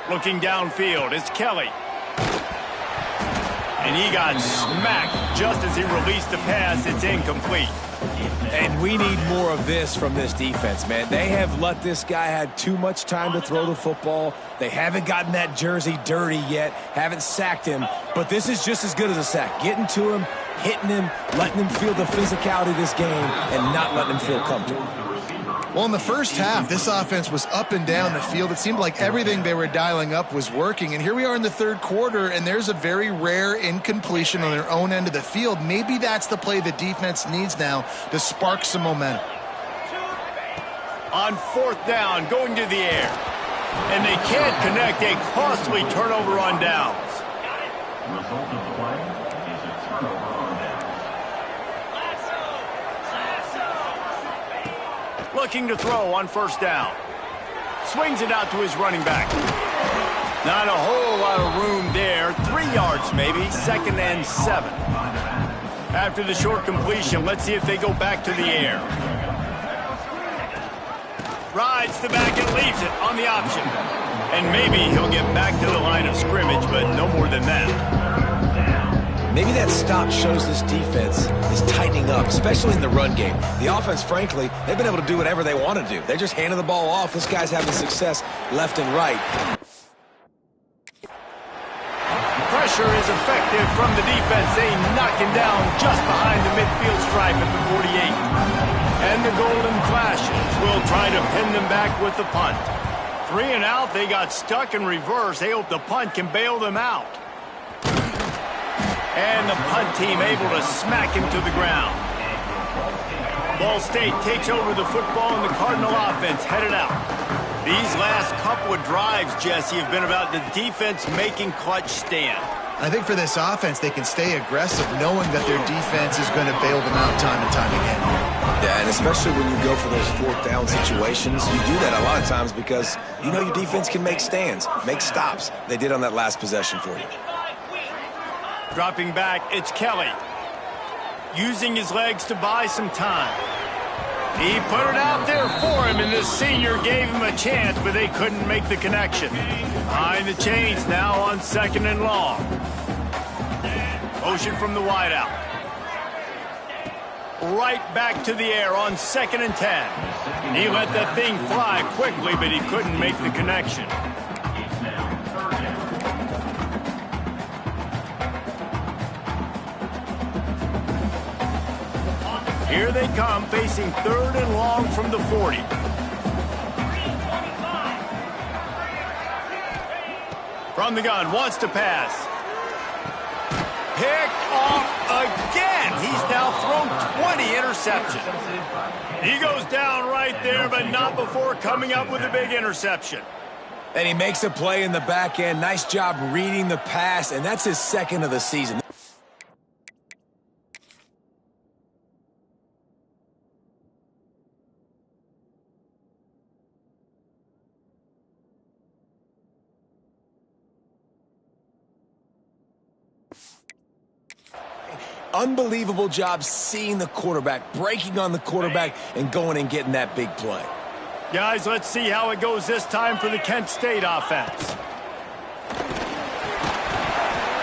Looking downfield, it's Kelly. And he got smacked just as he released the pass. It's incomplete. And we need more of this from this defense, man. They have let this guy have too much time to throw the football. They haven't gotten that jersey dirty yet, haven't sacked him. But this is just as good as a sack. Getting to him, hitting him, letting him feel the physicality of this game, and not letting him feel comfortable. Well, in the first half, this offense was up and down the field. It seemed like everything they were dialing up was working. And here we are in the third quarter, and there's a very rare incompletion on their own end of the field. Maybe that's the play the defense needs now to spark some momentum. On fourth down, going to the air. And they can't connect a costly turnover on downs. Result of the play is a turnover on downs. Looking to throw on first down. Swings it out to his running back. Not a whole lot of room there. 3 yards maybe, 2nd and 7. After the short completion, let's see if they go back to the air. Rides the back and leaves it on the option. And maybe he'll get back to the line of scrimmage, but no more than that. Maybe that stop shows this defense is tightening up, especially in the run game. The offense, frankly, they've been able to do whatever they want to do. They're just handing the ball off. This guy's having success left and right. Pressure is effective from the defense. They knock him down just behind the midfield stripe at the 48. And the Golden Flashes will try to pin them back with the punt. 3 and out, they got stuck in reverse. They hope the punt can bail them out. And the punt team able to smack him to the ground. Ball State takes over the football and the Cardinal offense headed out. These last couple of drives, Jesse, have been about the defense making clutch stand. I think for this offense, they can stay aggressive knowing that their defense is going to bail them out time and time again. Yeah, and especially when you go for those fourth down situations, you do that a lot of times because you know your defense can make stands, make stops. They did on that last possession for you. Dropping back, it's Kelly. Using his legs to buy some time. He put it out there for him, and the senior gave him a chance, but they couldn't make the connection. Behind the chains now on 2nd and long. Motion from the wideout. Right back to the air on 2nd and 10. He let that thing fly quickly, but he couldn't make the connection. It's now 3rd down. Here they come, facing 3rd and long from the 40. From the gun, wants to pass. Picked off again. He's now thrown 20 interceptions. He goes down right there, but not before coming up with a big interception. And he makes a play in the back end. Nice job reading the pass, and that's his 2nd of the season. Unbelievable job seeing the quarterback, breaking on the quarterback, and going and getting that big play. Guys, let's see how it goes this time for the Kent State offense.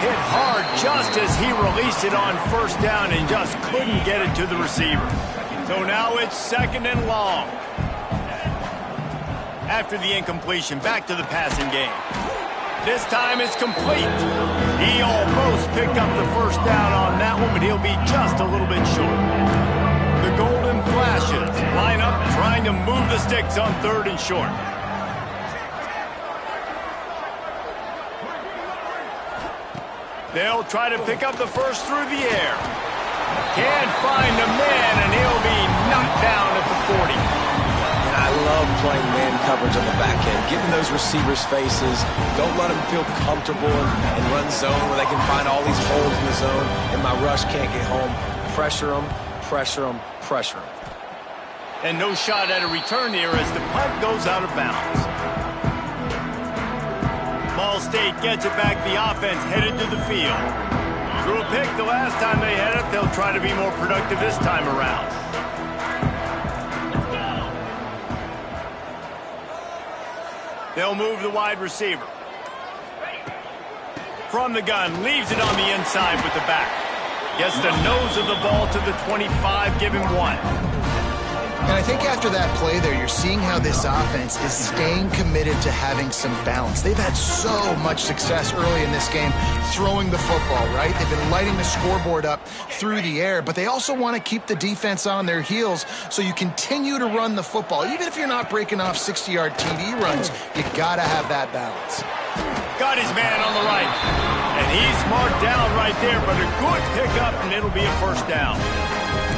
Hit hard just as he released it on first down and just couldn't get it to the receiver. So now it's 2nd and long. After the incompletion, back to the passing game. This time it's complete. He almost picked up the first down on that one, but he'll be just a little bit short. The Golden Flashes line up trying to move the sticks on 3rd and short. They'll try to pick up the first through the air. Can't find a man, and he'll be knocked down at the 40. I love playing man coverage on the back end, giving those receivers faces. Don't let them feel comfortable and run zone where they can find all these holes in the zone and my rush can't get home. Pressure them, pressure them, pressure them. And no shot at a return here as the punt goes out of bounds. Ball State gets it back. The offense headed to the field. Threw a pick the last time they had it. They'll try to be more productive this time around. They'll move the wide receiver. From the gun, leaves it on the inside with the back. Gets the nose of the ball to the 25, give him 1. And I think after that play there, you're seeing how this offense is staying committed to having some balance. They've had so much success early in this game throwing the football, right? They've been lighting the scoreboard up through the air, but they also want to keep the defense on their heels so you continue to run the football. Even if you're not breaking off 60-yard TD runs, you got to have that balance. Got his man on the right. And he's marked down right there, but a good pickup, and it'll be a first down.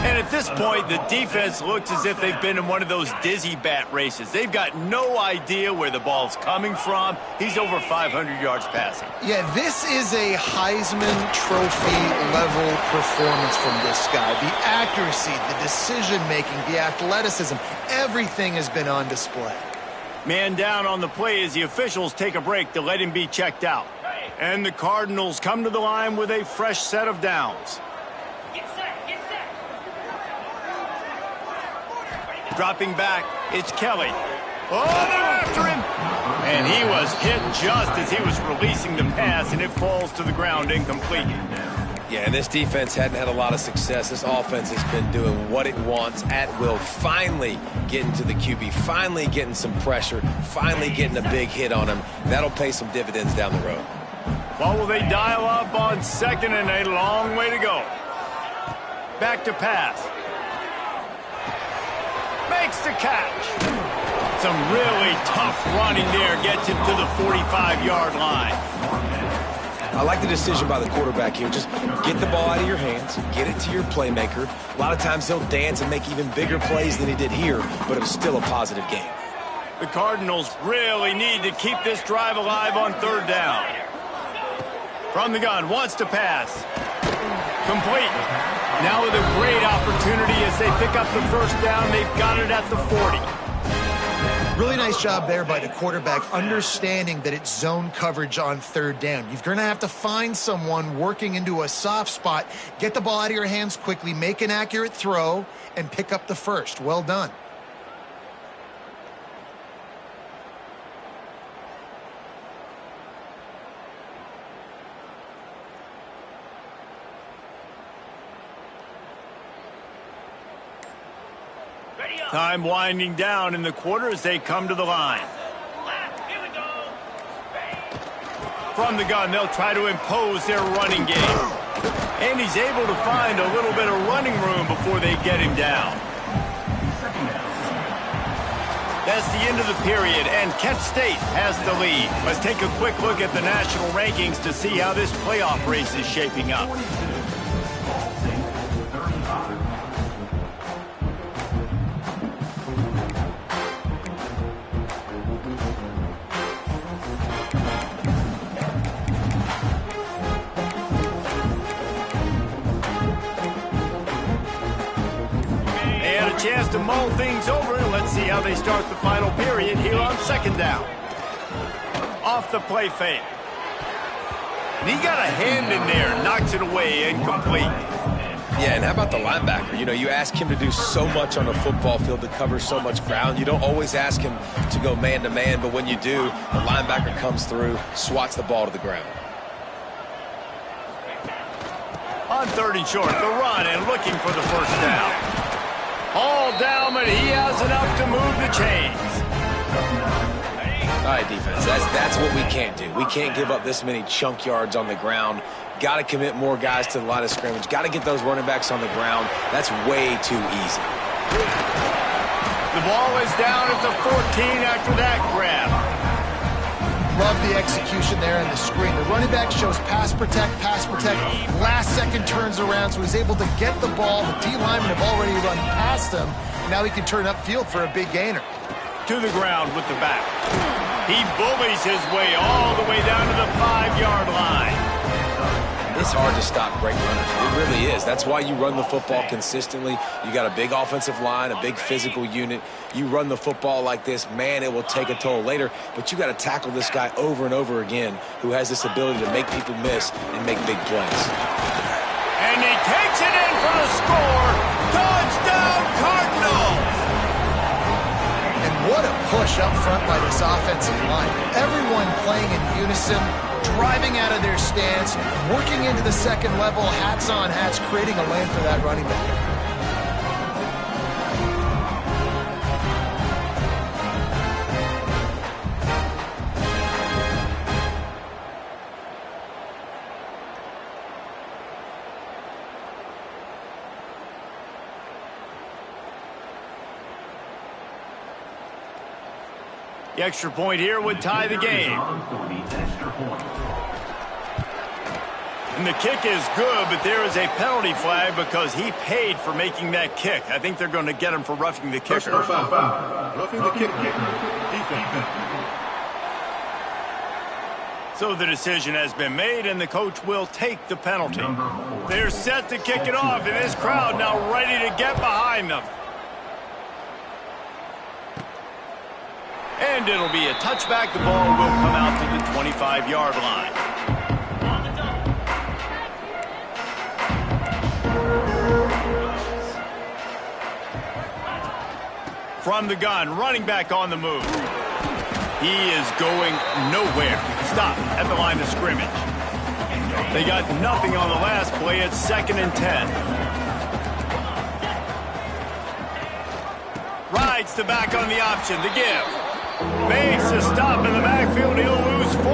And at this point, the defense looks as if they've been in one of those dizzy bat races. They've got no idea where the ball's coming from. He's over 500 yards passing. Yeah, this is a Heisman Trophy level performance from this guy. The accuracy, the decision-making, the athleticism, everything has been on display. Man down on the play as the officials take a break to let him be checked out. And the Cardinals come to the line with a fresh set of downs. Dropping back, it's Kelly. Oh, they're after him! And he was hit just as he was releasing the pass, and it falls to the ground incomplete. Yeah, and this defense hadn't had a lot of success. This offense has been doing what it wants at will. Finally getting to the QB, finally getting some pressure, finally getting a big hit on him. That'll pay some dividends down the road. Well, will they dial up on 2nd and a long way to go? Back to pass. Makes the catch. Some really tough running there gets him to the 45-yard line. I like the decision by the quarterback here. Just get the ball out of your hands, get it to your playmaker. A lot of times he'll dance and make even bigger plays than he did here, but it was still a positive game. The Cardinals really need to keep this drive alive on 3rd down. From the gun, wants to pass. Complete. Now with a great opportunity as they pick up the 1st down. They've got it at the 40. Really nice job there by the quarterback, understanding that it's zone coverage on 3rd down. You're going to have to find someone working into a soft spot, get the ball out of your hands quickly, make an accurate throw, and pick up the 1st. Well done. Time winding down in the quarter as they come to the line. From the gun, they'll try to impose their running game. And he's able to find a little bit of running room before they get him down. That's the end of the period, and Kent State has the lead. Let's take a quick look at the national rankings to see how this playoff race is shaping up. Chance to mull things over. Let's see how they start the final period here on 2nd down. Off the play fake. And he got a hand in there, knocks it away, incomplete. Yeah, and how about the linebacker? You know, you ask him to do so much on a football field, to cover so much ground. You don't always ask him to go man-to-man, but when you do, the linebacker comes through, swats the ball to the ground. On 3rd and short, the run and looking for the 1st down. All down, but he has enough to move the chains. All right, defense, that's what we can't do. We can't give up this many chunk yards on the ground. Got to commit more guys to the line of scrimmage. Got to get those running backs on the ground. That's way too easy. The ball is down at the 14 after that grab. Love the execution there in the screen. The running back shows pass protect. Last second turns around, so he's able to get the ball. The D-linemen have already run past him. Now he can turn upfield for a big gainer. To the ground with the back. He bullies his way all the way down to the 5-yard line. It's hard to stop great runners. It really is. That's why you run the football consistently. You got a big offensive line, a big physical unit. You run the football like this, man, it will take a toll later. But you got to tackle this guy over and over again who has this ability to make people miss and make big plays. And he takes it in for the score. Touchdown, Cardinals! And what a push up front by this offensive line. Everyone playing in unison, driving out of their stance, working into the 2nd level, hats on hats, creating a lane for that running back. The extra point here would tie the game. And the kick is good, but there is a penalty flag because he paid for making that kick. I think they're going to get him for roughing the kicker. Roughing the kicker. Defense. So the decision has been made, and the coach will take the penalty. They're set to kick it off, and this crowd now ready to get behind them. And it'll be a touchback. The ball will come out to the 25-yard line. From the gun, running back on the move. He is going nowhere. Stop at the line of scrimmage. They got nothing on the last play. It's 2nd and 10. Rides the back on the option. The give. Makes a stop in the backfield. He'll lose 4.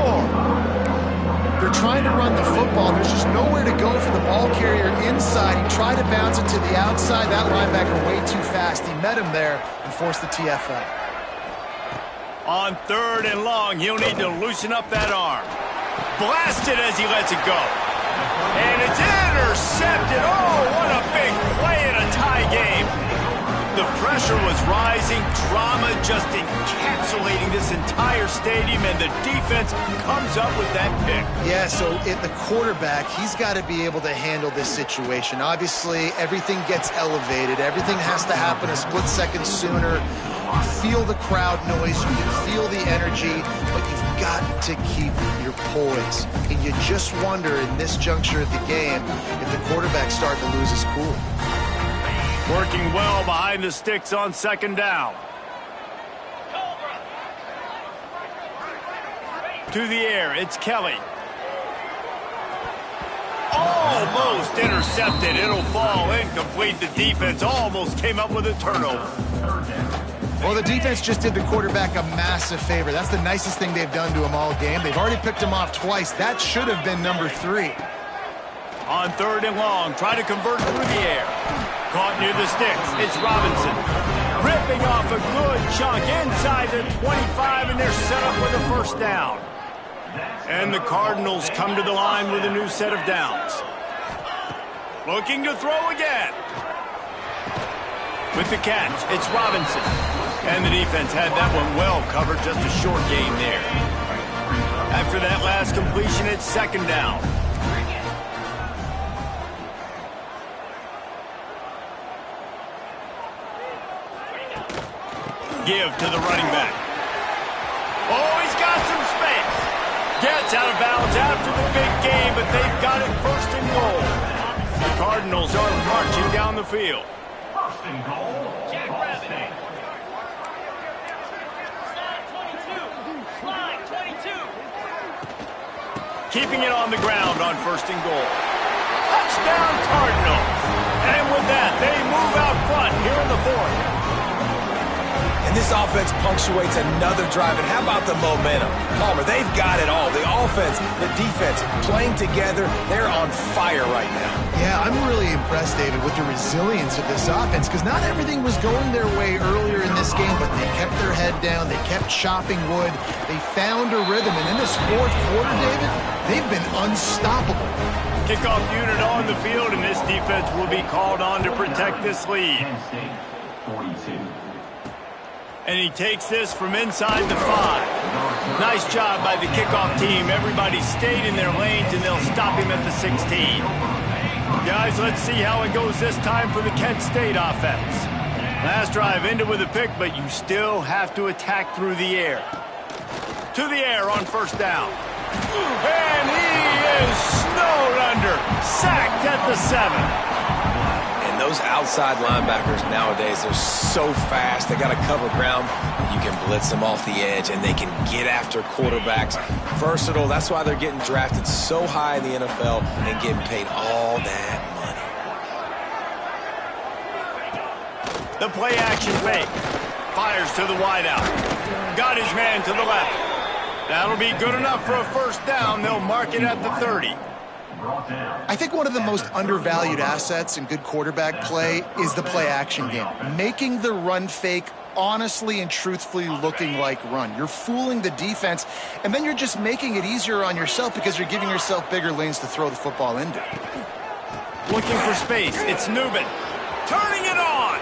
They're trying to run the football. There's just nowhere to go for the ball carrier inside. He tried to bounce it to the outside. That linebacker way too fast. He met him there and forced the TFL. On 3rd and long, he'll need to loosen up that arm. Blasted as he lets it go. And it's intercepted. Oh, what a big play in a tie game. The pressure was rising. Drama just encapsulating this entire stadium, and the defense comes up with that pick. Yeah, so the quarterback, he's got to be able to handle this situation. Obviously, everything gets elevated. Everything has to happen a split second sooner. You feel the crowd noise, you can feel the energy, but you've got to keep your poise. And you just wonder in this juncture of the game if the quarterback's starting to lose his cool. Working well behind the sticks on 2nd down. To the air, it's Kelly. Almost intercepted. It'll fall incomplete. The defense almost came up with a turnover. Well, the defense just did the quarterback a massive favor. That's the nicest thing they've done to him all game. They've already picked him off twice. That should have been number 3. On 3rd and long, try to convert through the air. Caught near the sticks. It's Robinson. Ripping off a good chunk inside the 25, and they're set up with a 1st down. And the Cardinals come to the line with a new set of downs. Looking to throw again. With the catch, it's Robinson. And the defense had that one well covered, just a short gain there. After that last completion, it's 2nd down. Give to the running back. Oh, he's got some space. Gets out of bounds after the big game, but they've got it 1st and goal. The Cardinals are marching down the field. 1st and goal. Jack Rabbit. Slide 22. Keeping it on the ground on 1st and goal. Touchdown Cardinals. And with that, they move out front here in the 4th. And this offense punctuates another drive. And how about the momentum? Palmer, they've got it all. The offense, the defense, playing together. They're on fire right now. Yeah, I'm really impressed, David, with the resilience of this offense, because not everything was going their way earlier in this game, but they kept their head down. They kept chopping wood. They found a rhythm. And in this 4th quarter, David, they've been unstoppable. Kickoff unit on the field, and this defense will be called on to protect this lead. Penn State, 42. And he takes this from inside the 5. Nice job by the kickoff team. Everybody stayed in their lanes, and they'll stop him at the 16. Guys, let's see how it goes this time for the Kent State offense. Last drive ended with a pick, but you still have to attack through the air. To the air on 1st down. And he is snowed under. Sacked at the 7. Those outside linebackers nowadays, they're so fast. They got to cover ground. You can blitz them off the edge, and they can get after quarterbacks. Versatile. That's why they're getting drafted so high in the NFL and getting paid all that money. The play action fake. Fires to the wideout. Got his man to the left. That'll be good enough for a 1st down. They'll mark it at the 30. I think one of the most undervalued assets in good quarterback play is the play-action game. Making the run fake honestly and truthfully looking like run. You're fooling the defense, and then you're just making it easier on yourself because you're giving yourself bigger lanes to throw the football into. Looking for space. It's Newman. Turning it on.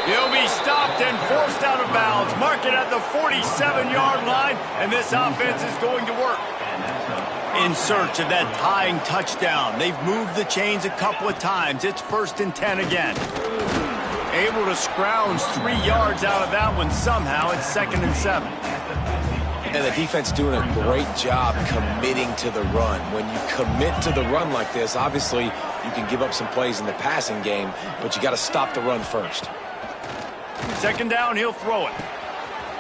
He'll be stopped and forced out of bounds. Mark it at the 47-yard line, and this offense is going to work. In search of that tying touchdown. They've moved the chains a couple of times. It's 1st and 10 again. Able to scrounge 3 yards out of that one somehow. It's 2nd and 7. And the defense doing a great job committing to the run. When you commit to the run like this, obviously you can give up some plays in the passing game, but you got to stop the run first. 2nd down, he'll throw it.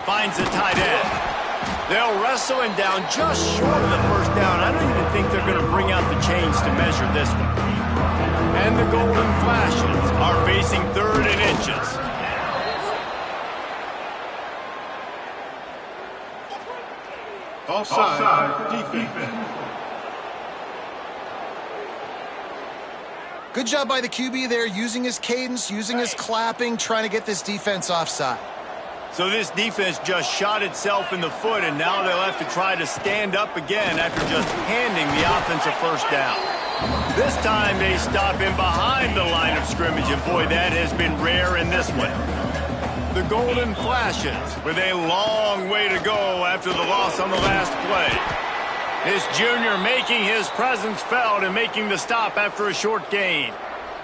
Finds the tight end. They'll wrestle him down just short of the 1st down. I don't even think they're going to bring out the chains to measure this one. And the Golden Flashes are facing 3rd and inches. Offside defense. Good job by the QB there, using his cadence, using his clapping, trying to get this defense offside. So this defense just shot itself in the foot, and now they'll have to try to stand up again after just handing the offensive 1st down. This time they stop him behind the line of scrimmage, and boy, that has been rare in this one. The Golden Flashes with a long way to go after the loss on the last play. This junior making his presence felt and making the stop after a short gain.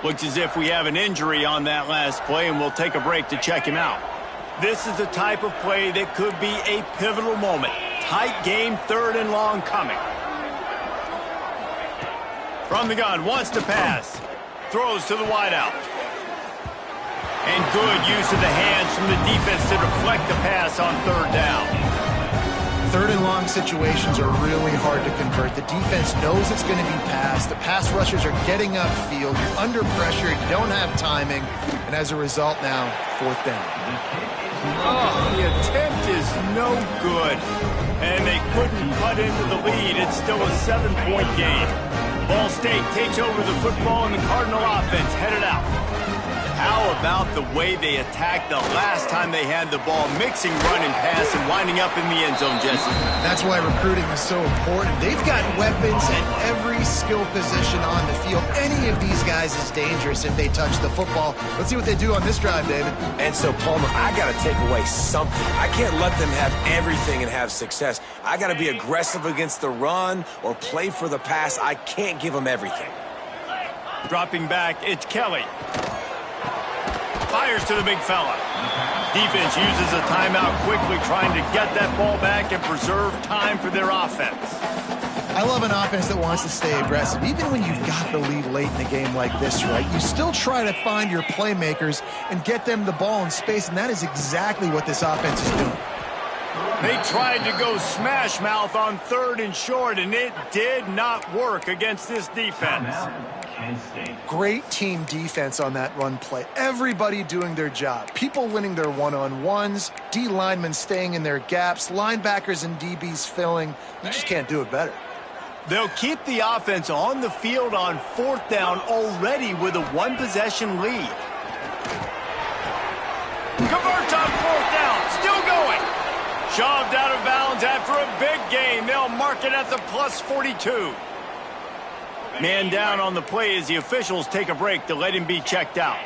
Looks as if we have an injury on that last play, and we'll take a break to check him out. This is the type of play that could be a pivotal moment. Tight game, 3rd and long coming. From the gun, wants to pass. Throws to the wideout. And good use of the hands from the defense to deflect the pass on 3rd down. 3rd and long situations are really hard to convert. The defense knows it's going to be passed. The pass rushers are getting upfield. You're under pressure. You don't have timing. And as a result now, 4th down. Oh, the attempt is no good. And they couldn't cut into the lead. It's still a 7-point game. Ball State takes over the football, and the Cardinal offense headed out. How about the way they attacked the last time they had the ball, mixing run and pass and winding up in the end zone, Jesse? That's why recruiting is so important. They've got weapons at every skill position on the field. Any of these guys is dangerous if they touch the football. Let's see what they do on this drive, David. And so, Palmer, I got to take away something. I can't let them have everything and have success. I got to be aggressive against the run or play for the pass. I can't give them everything. Dropping back, it's Kelly. Fires to the big fella. Defense uses a timeout quickly, trying to get that ball back and preserve time for their offense. I love an offense that wants to stay aggressive. Even when you've got the lead late in a game like this, right, you still try to find your playmakers and get them the ball in space, and that is exactly what this offense is doing. They tried to go smash mouth on 3rd and short, and it did not work against this defense. Great team defense on that run play. Everybody doing their job. People winning their one-on-ones, D linemen staying in their gaps, linebackers and DBs filling. You just can't do it better. They'll keep the offense on the field on 4th down already with a 1-possession lead. Converts on 4th down, still going. Shoved out of bounds after a big gain. They'll mark it at the plus 42. Man down on the play as the officials take a break to let him be checked out.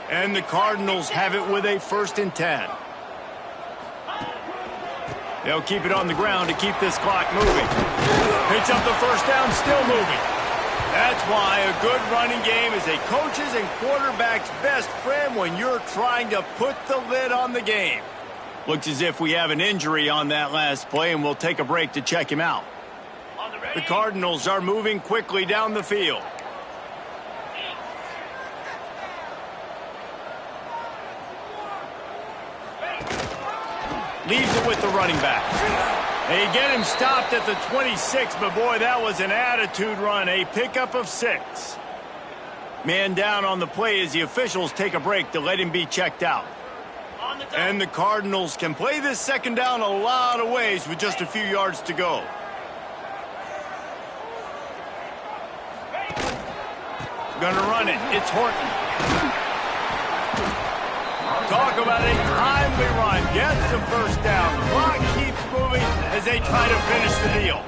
And the Cardinals have it with a 1st and 10. They'll keep it on the ground to keep this clock moving. Picks up the 1st down, still moving. That's why a good running game is a coach's and quarterback's best friend when you're trying to put the lid on the game. Looks as if we have an injury on that last play, and we'll take a break to check him out. The Cardinals are moving quickly down the field. Leaves it with the running back. They get him stopped at the 26, but boy, that was an attitude run, a pickup of 6. Man down on the play as the officials take a break to let him be checked out. And the Cardinals can play this 2nd down a lot of ways with just a few yards to go. Gonna run it. It's Horton. Talk about a timely run. Gets the first down. Clock keeps moving as they try to finish the deal.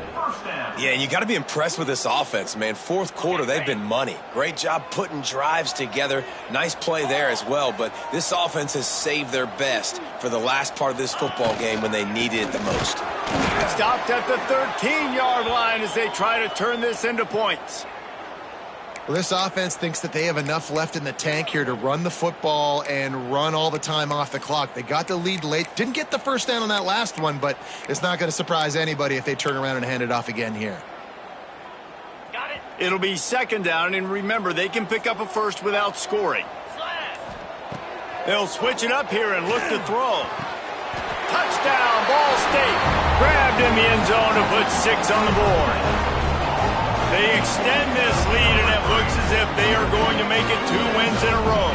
Yeah, you got to be impressed with this offense, man. Fourth quarter, they've been money. Great job putting drives together. Nice play there as well, but this offense has saved their best for the last part of this football game when they needed it the most. Stopped at the 13-yard line as they try to turn this into points. Well, this offense thinks that they have enough left in the tank here to run the football and run all the time off the clock. They got the lead late. Didn't get the first down on that last one, but it's not going to surprise anybody if they turn around and hand it off again here. Got it. It'll be second down, and remember, they can pick up a first without scoring. They'll switch it up here and look to throw. Touchdown, Ball State. Grabbed in the end zone to put 6 on the board. They extend this lead, and it looks as if they are going to make it 2 wins in a row.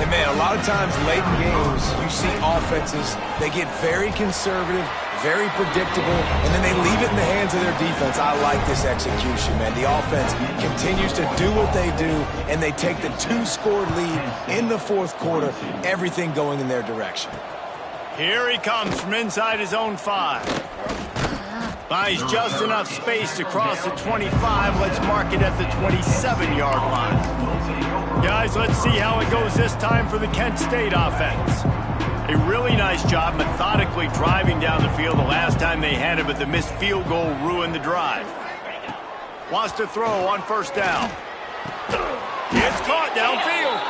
And, man, a lot of times late in games, you see offenses, they get very conservative, very predictable, and then they leave it in the hands of their defense. I like this execution, man. The offense continues to do what they do, and they take the 2-score lead in the fourth quarter, everything going in their direction. Here he comes from inside his own 5. Buys just enough space to cross the 25. Let's mark it at the 27-yard line. Guys, let's see how it goes this time for the Kent State offense. A really nice job methodically driving down the field the last time they had it, but the missed field goal ruined the drive. Wants to throw on first down. It's caught downfield.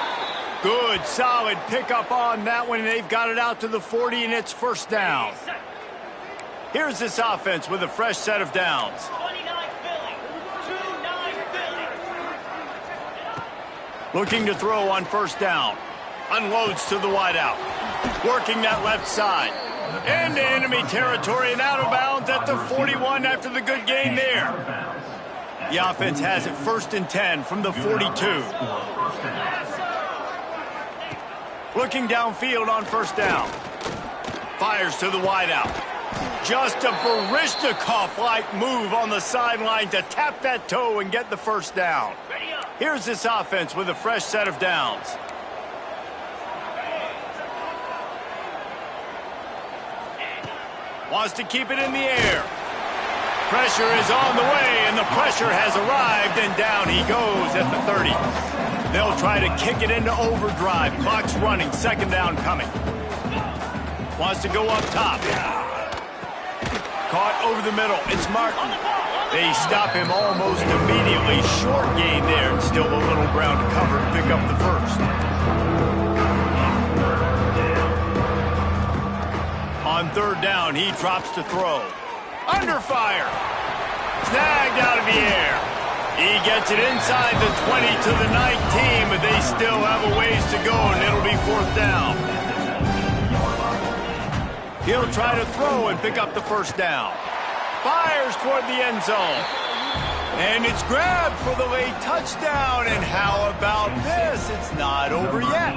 Good, solid pickup on that one, and they've got it out to the 40, and it's first down. Here's this offense with a fresh set of downs. 29 Philly. 29 Philly. Looking to throw on first down. Unloads to the wideout. Working that left side. Into enemy territory and out of bounds at the 41 after the good gain there. The offense has it 1st and 10 from the 42. Looking downfield on first down. Fires to the wideout. Just a Baryshnikov-like move on the sideline to tap that toe and get the first down. Here's this offense with a fresh set of downs. Wants to keep it in the air. Pressure is on the way, and the pressure has arrived, and down he goes at the 30. They'll try to kick it into overdrive. Clock's running, second down coming. Wants to go up top. Caught over the middle. It's Martin. They stop him almost immediately. Short gain there, and still a little ground to cover to pick up the first. On third down, he drops to throw. Under fire. Snagged out of the air. He gets it inside the 20 to the 19, but they still have a ways to go, and it'll be fourth down. He'll try to throw and pick up the first down. Fires toward the end zone. And it's grabbed for the late touchdown. And how about this? It's not over yet.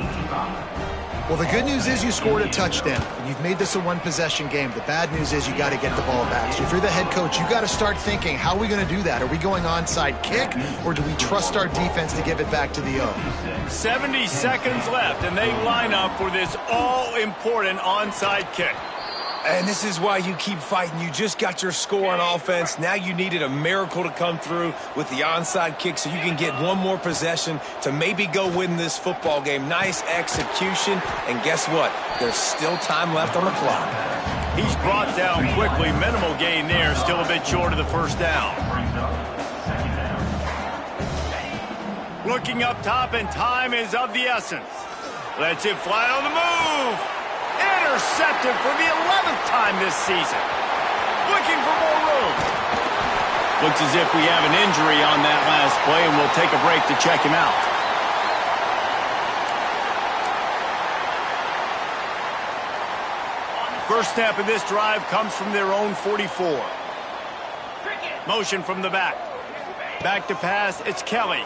Well, the good news is you scored a touchdown. You've made this a one-possession game. The bad news is you got to get the ball back. So if you're the head coach, you got to start thinking, how are we going to do that? Are we going onside kick, or do we trust our defense to give it back to the O? 70 seconds left, and they line up for this all-important onside kick. And this is why you keep fighting. You just got your score on offense. Now you needed a miracle to come through with the onside kick so you can get one more possession to maybe go win this football game. Nice execution. And guess what? There's still time left on the clock. He's brought down quickly. Minimal gain there. Still a bit short of the first down. Looking up top, and time is of the essence. Lets it fly on the move. Intercepted for the 11th time this season. Looking for more room. Looks as if we have an injury on that last play, and we'll take a break to check him out. First snap of this drive comes from their own 44. Motion from the back. Back to pass, it's Kelly.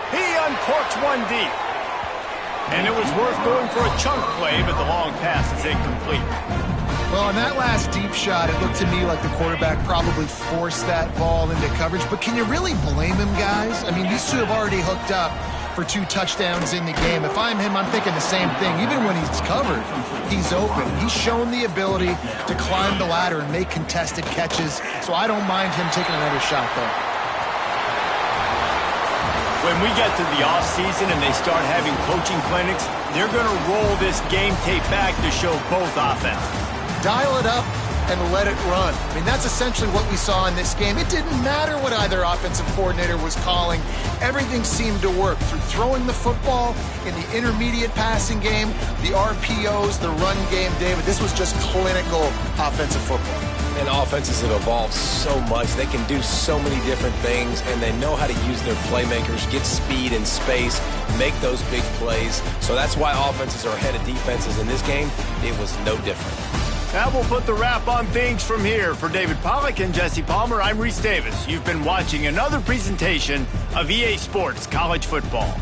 He uncorks one deep. And it was worth going for a chunk play, but the long pass is incomplete. Well, on that last deep shot, it looked to me like the quarterback probably forced that ball into coverage. But can you really blame him, guys? I mean, these two have already hooked up for 2 touchdowns in the game. If I'm him, I'm thinking the same thing. Even when he's covered, he's open. He's shown the ability to climb the ladder and make contested catches, so I don't mind him taking another shot there. When we get to the offseason and they start having coaching clinics, they're going to roll this game tape back to show both offenses. Dial it up and let it run. I mean, that's essentially what we saw in this game. It didn't matter what either offensive coordinator was calling. Everything seemed to work through throwing the football in the intermediate passing game, the RPOs, the run game. David, this was just clinical offensive football. And offenses have evolved so much. They can do so many different things, and they know how to use their playmakers, get speed and space, make those big plays. So that's why offenses are ahead of defenses in this game. It was no different. That will put the wrap on things from here. For David Pollack and Jesse Palmer, I'm Reese Davis. You've been watching another presentation of EA Sports College Football.